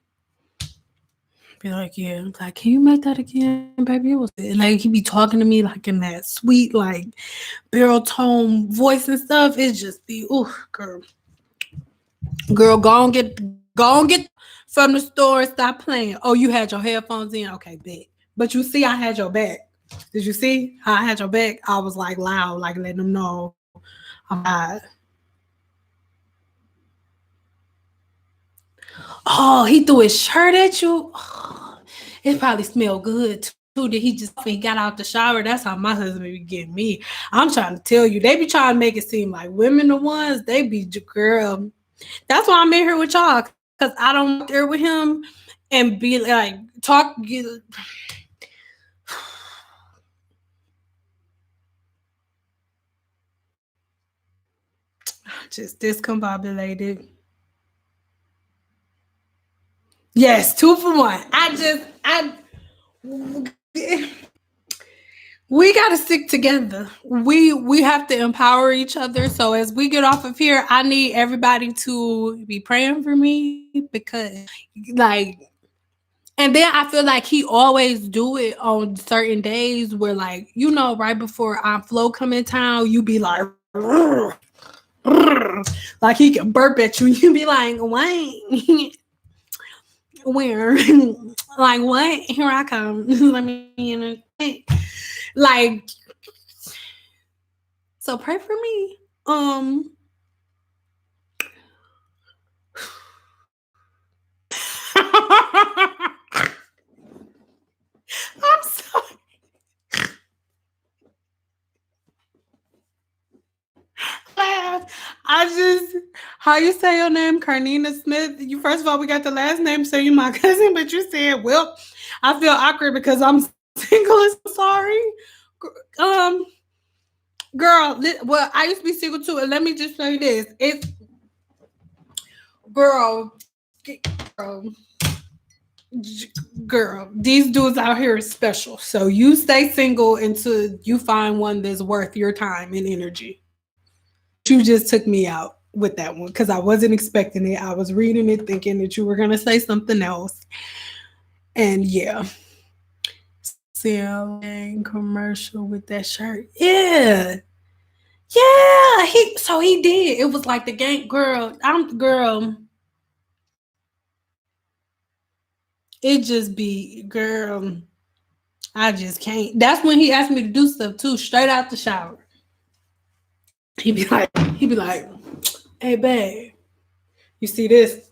Be like, "Yeah." I'm like, "Can you make that again, baby?" It was, and like he be talking to me like in that sweet like baritone voice and stuff. It just be, ooh, girl, go on get from the store. Stop playing. Oh, you had your headphones in. Okay, bet. But you see, I had your back. Did you see how I had your back? I was like loud, like letting them know I'm not. Oh, he threw his shirt at you. Oh, it probably smelled good too. Did he just he got out the shower? That's how my husband be getting me. I'm trying to tell you, they be trying to make it seem like women the ones. They be girl. That's why I'm in here with y'all because I don't there with him and be like talk. Just discombobulated. Yes, 2 for 1. We gotta stick together. We have to empower each other. So as we get off of here, I need everybody to be praying for me because like and then I feel like he always do it on certain days where like, right before our flow come in town, you be like like he can burp at you. You be like, wait, where? Like what? Here I come. Let me in a like so pray for me. I'm sorry. I just how you say your name, Carnina Smith. You first of all, we got the last name, so you my cousin, but you said, well, I feel awkward because I'm single. I'm sorry. Um, well, I used to be single too, and let me just say this: it's girl, girl, girl. These dudes out here is special. So you stay single until you find one that's worth your time and energy. But you just took me out with that one because I wasn't expecting it. I was reading it thinking that you were gonna say something else. And yeah, selling commercial with that shirt. Yeah. Yeah, he did. It was like the gang girl. I'm girl. It just be girl. I just can't. That's when he asked me to do stuff too, straight out the shower. He be like, hey babe, you see this?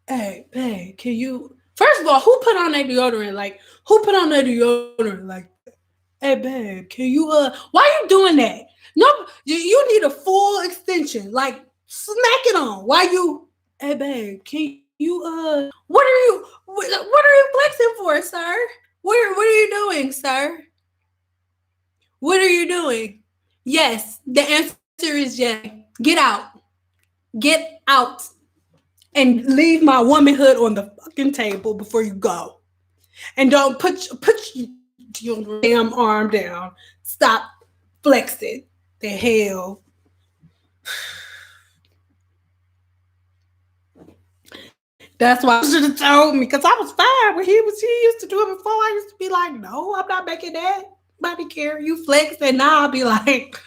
Hey babe, can you? First of all, who put on their deodorant? Like, who put on their deodorant like that? Hey babe, can you? Why are you doing that? No, you need a full extension. Like, smack it on. Why you? Hey babe, can you? What are you flexing for, sir? What are you doing, sir? What are you doing? Yes, the answer is yes. Get out. Get out. And leave my womanhood on the fucking table before you go. And don't put your damn arm down. Stop flexing. The hell. That's why I should have told me because I was fine when he used to do it before. I used to be like, no, I'm not making that. Nobody care. You flex, and now I'll be like,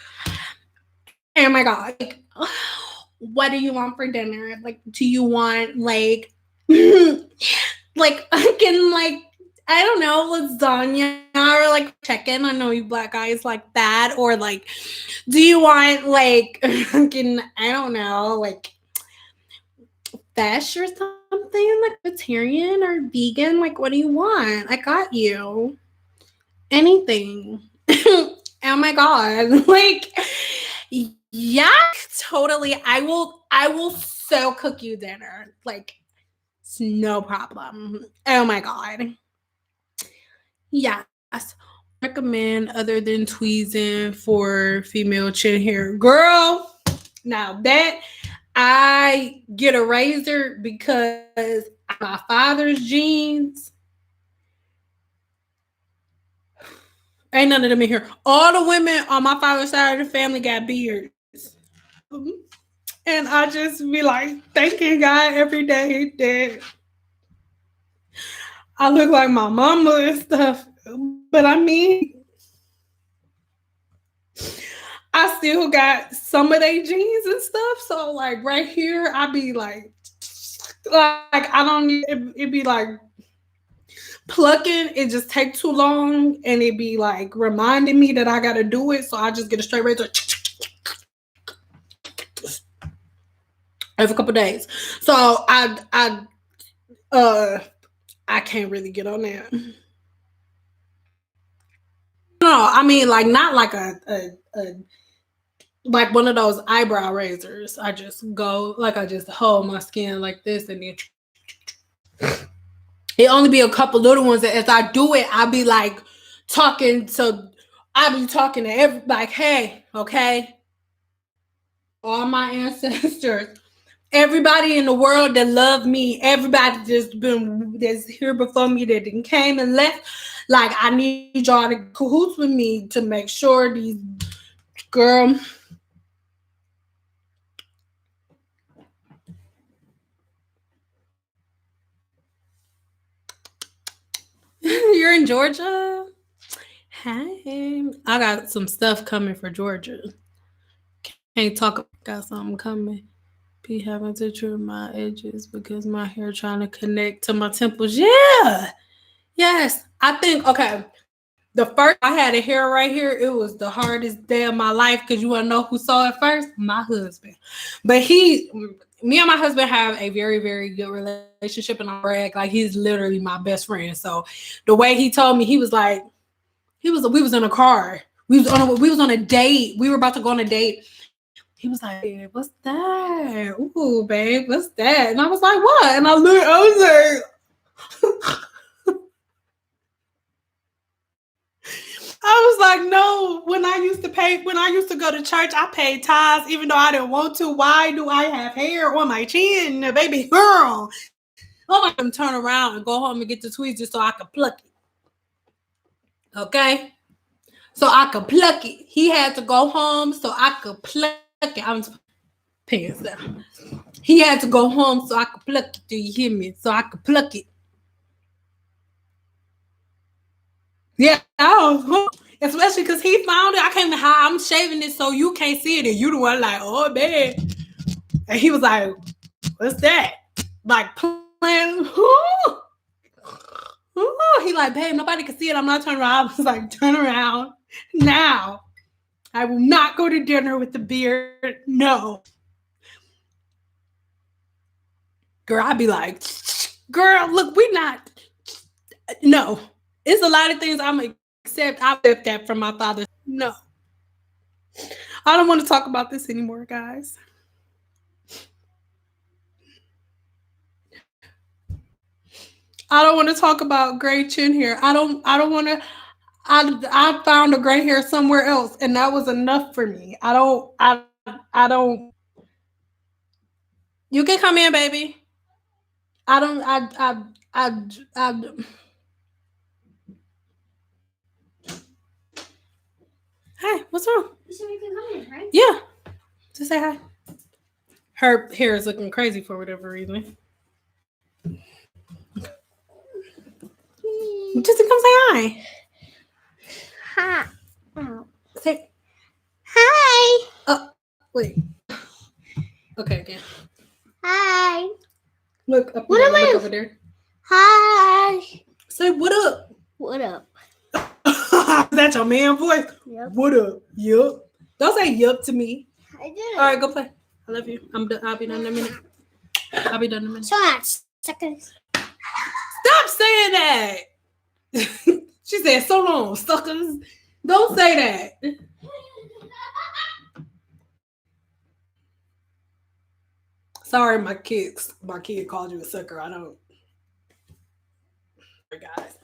oh my god, like, what do you want for dinner? Like, do you want like, like I can like I don't know lasagna or like chicken? I know you black guys like that, or like, do you want like can I don't know like fish or something like vegetarian or vegan? Like, what do you want? I got you anything. Oh my god, like yeah, totally. I will so cook you dinner. Like it's no problem. Oh my god. Yes. recommend other than tweezing for female chin hair. Girl, now that I get a razor because my father's genes, ain't none of them in here. All the women on my father's side of the family got beards. And I just be like thanking God every day that I look like my mama and stuff. But I mean, I still got some of their jeans and stuff. So like right here, I be like I don't need it be like plucking. It just take too long, and it be like reminding me that I gotta do it. So I just get a straight razor every couple days. So uh I can't really get on that. No, I mean like not like a like one of those eyebrow razors. I just go like I just hold my skin like this, and then it only be a couple little ones that as I do it, I be like talking to I be talking to every like, hey, okay, all my ancestors, everybody in the world that loved me, everybody that's here before me that didn't came and left. Like I need y'all to cahoots with me to make sure these girl. You're in Georgia? Hey, I got some stuff coming for Georgia. Can't talk. Got something coming. Be having to trim my edges because my hair trying to connect to my temples. Yeah. Yes. I think okay. The first I had a hair right here, it was the hardest day of my life because you wanna know who saw it first? My husband. But me and my husband have a very, very good relationship, and I brag like he's literally my best friend. So the way he told me, he was like, we was in a car. We was on a date. We were about to go on a date. He was like, "Babe, what's that? Ooh, babe, what's that?" And I was like, "What?" And I was like, I was like, no, when I used to go to church, I paid tithes even though I didn't want to. Why do I have hair on my chin, baby girl? Oh, I can turn around and go home and get the tweezers so I could pluck it. Okay? So I could pluck it. He had to go home so I could pluck it. I'm pants down. He had to go home so I could pluck it. Do you hear me? So I could pluck it. Yeah, especially because he found it. I can't even hide. I'm shaving it so you can't see it, and you the one like, oh man. And he was like, "What's that?" Like playing. He like, "Babe, nobody can see it. I'm not turning around." I was like, "Turn around now. I will not go to dinner with the beard. No." Girl, I'd be like, "Girl, look, we not. No, it's a lot of things I'm accept. I accept that from my father. No, I don't want to talk about this anymore, guys. I don't want to talk about gray chin hair. I don't want to. I found a gray hair somewhere else, and that was enough for me. I don't. You can come in, baby. I don't. I Hi, what's wrong? You said you can come in, right? Yeah, just say hi. Her hair is looking crazy for whatever reason. Just to come say hi. Hi. Oh. Say Hi. wait. Okay, again. Hi. Look up What there. am I? Look over there. Hi. Say what up. What up? That's your man voice. Yep. What up? Yup. Don't say yup to me. I did. All right, go play. I love you. I'm done. I'll be done in a minute. I'll be done in a minute. So much. Seconds. Stop saying that. She said, "So long, suckers." Don't say that. Sorry, my kid called you a sucker. I don't. Sorry, guys.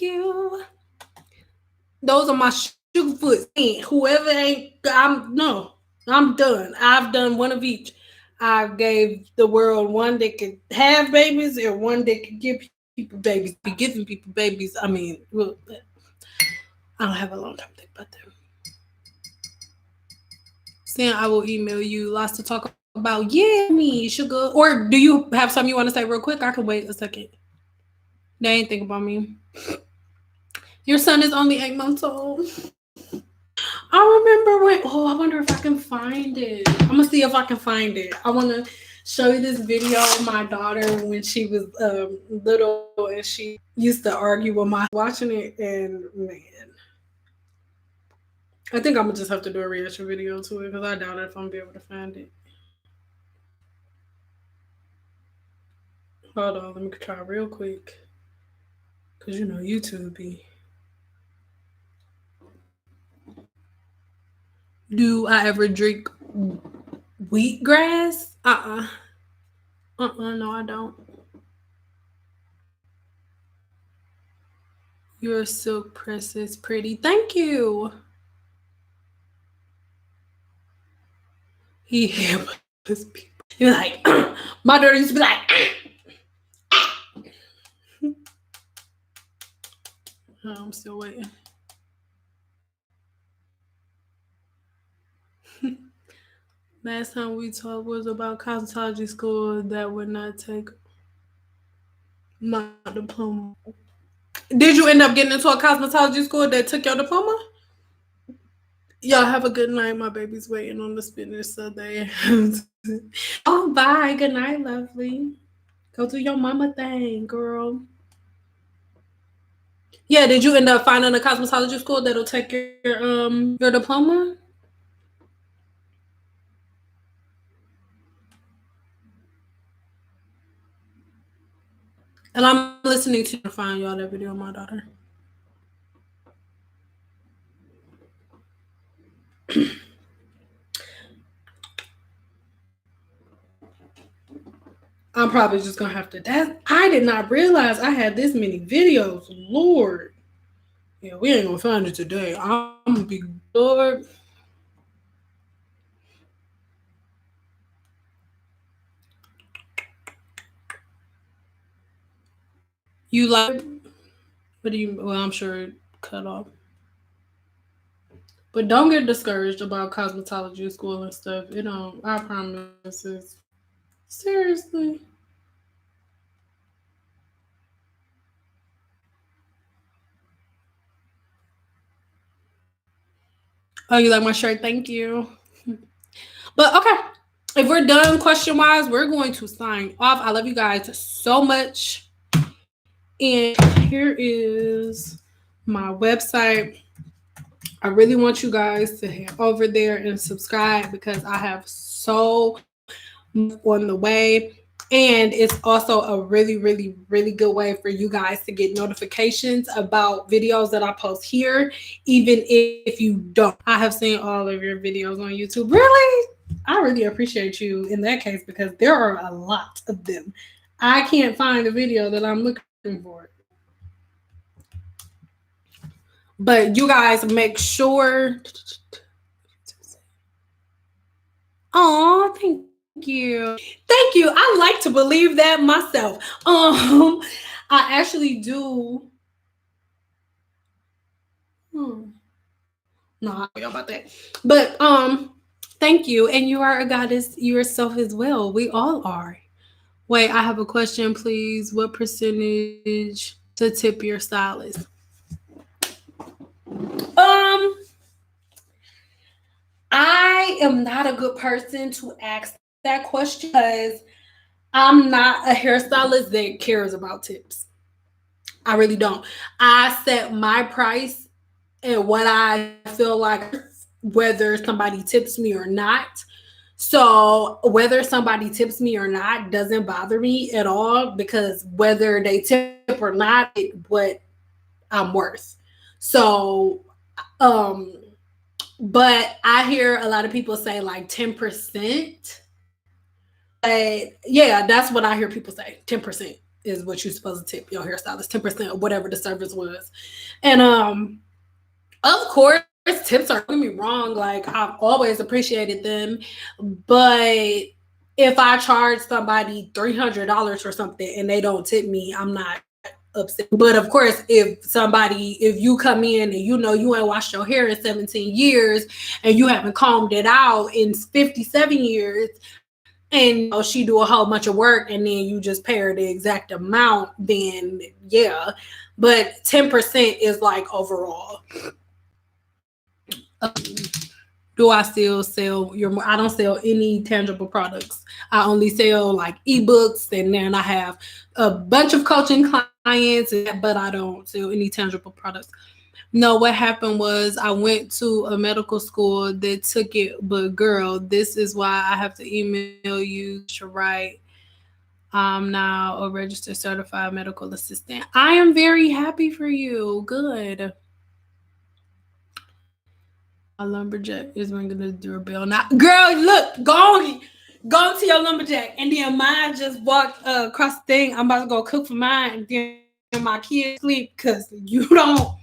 Thank you. Those are my sugar foots. Whoever ain't, I'm done. I've done one of each. I gave the world one that could have babies and one that could give people babies. Be giving people babies. I mean, well, I don't have a long time to think about that. Saying I will email you lots to talk about. Yeah, me, sugar. Or do you have something you want to say real quick? I can wait a second. They ain't think about me. Your son is only 8 months old. I remember when. Oh, I wonder if I can find it. I'm gonna see if I can find it. I want to show you this video of my daughter when she was little and she used to argue with my watching it. And man, I think I'm gonna just have to do a reaction video to it because I doubt if I'm gonna be able to find it. Hold on, let me try real quick. Cause you know YouTube be. Do I ever drink wheatgrass? No, I don't. Your silk press is pretty. Thank you. He his people. You're like, my daughter used to be like, oh, I'm still waiting. Last time we talked was about cosmetology school that would not take my diploma. Did you end up getting into a cosmetology school that took your diploma? Y'all have a good night. My baby's waiting on the spinach, so they. Oh, bye. Good night, lovely. Go do your mama thing, girl. Yeah, did you end up finding a cosmetology school that'll take your diploma? And I'm listening to find y'all that video of my daughter. I'm probably just gonna have to. I did not realize I had this many videos. Lord, yeah, we ain't gonna find it today. I'm gonna be Lord. You like? What do you? Well, I'm sure it cut off. But don't get discouraged about cosmetology school and stuff. You know, I promise. It's seriously. Oh, you like my shirt? Thank you. But okay, if we're done question wise, we're going to sign off. I love you guys so much. And here is my website. I really want you guys to head over there and subscribe because I have so much on the way. And it's also a really, really, really good way for you guys to get notifications about videos that I post here, even if you don't. I have seen all of your videos on YouTube. Really? I really appreciate you in that case because there are a lot of them. I can't find a video that I'm looking for. But you guys make sure. Oh, thank you. Thank you. I like to believe that myself. I actually do. No, I don't know about that. But thank you. And you are a goddess yourself as well. We all are. Wait, I have a question, please. What percentage to tip your stylist? I am not a good person to ask that question because I'm not a hairstylist that cares about tips. I really don't. I set my price and what I feel like, whether somebody tips me or not. So whether somebody tips me or not doesn't bother me at all because whether they tip or not, it's what I'm worth. So, but I hear a lot of people say like 10%. But yeah, that's what I hear people say, 10%. is what you're supposed to tip your hairstylist, 10% or whatever the service was. And of course, tips are, don't get me wrong, like I've always appreciated them, but if I charge somebody $300 for something and they don't tip me, I'm not upset. But of course, if you come in and you know you ain't washed your hair in 17 years and you haven't combed it out in 57 years, and she do a whole bunch of work and then you just pay her the exact amount, then yeah. But 10% is like overall. Do I still sell your? I don't sell any tangible products. I only sell like ebooks, and then I have a bunch of coaching clients, but I don't sell any tangible products. No, what happened was I went to a medical school that took it, but girl, this is why I have to email you to write. I'm now a registered certified medical assistant. I am very happy for you. Good. My lumberjack is ringing the doorbell now. Girl, look, go to your lumberjack. And then mine just walked across the thing. I'm about to go cook for mine, and then my kids sleep because you don't.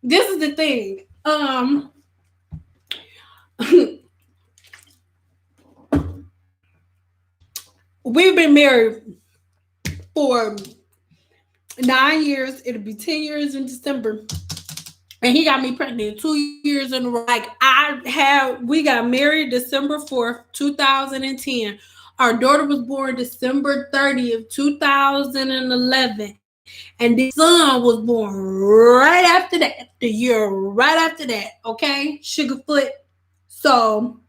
This is the thing. We've been married for 9 years. It'll be 10 years in December. And he got me pregnant 2 years in a row. Like we got married December 4th, 2010. Our daughter was born December 30th, 2011. And the son was born right after that, the year right after that. Okay, Sugarfoot. So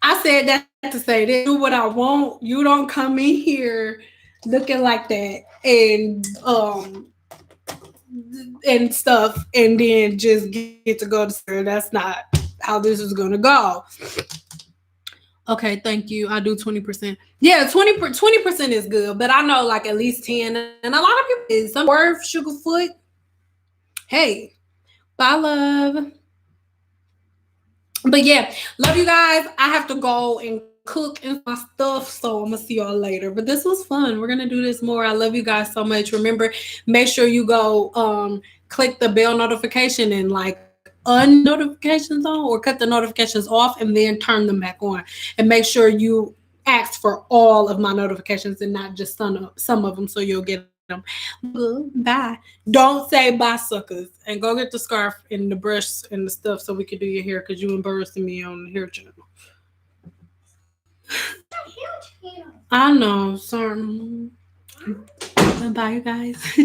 I said that to say this, do what I want. You don't come in here looking like that and stuff, and then just get to go to school. That's not how this is gonna go. Okay, thank you. I do 20%. Yeah, 20% is good, but I know like at least 10, and a lot of people is some worth Sugarfoot. Hey, bye, love. But yeah, love you guys. I have to go and cook and my stuff, so I'm gonna see y'all later. But this was fun. We're gonna do this more. I love you guys so much. Remember, make sure you go click the bell notification and like notifications on, or cut the notifications off and then turn them back on. And make sure you ask for all of my notifications and not just some of them, so you'll get them. Bye. Don't say bye, suckers. And go get the scarf and the brush and the stuff so we can do your hair, because you embarrassing me on the hair channel. I know, sorry. Bye, guys.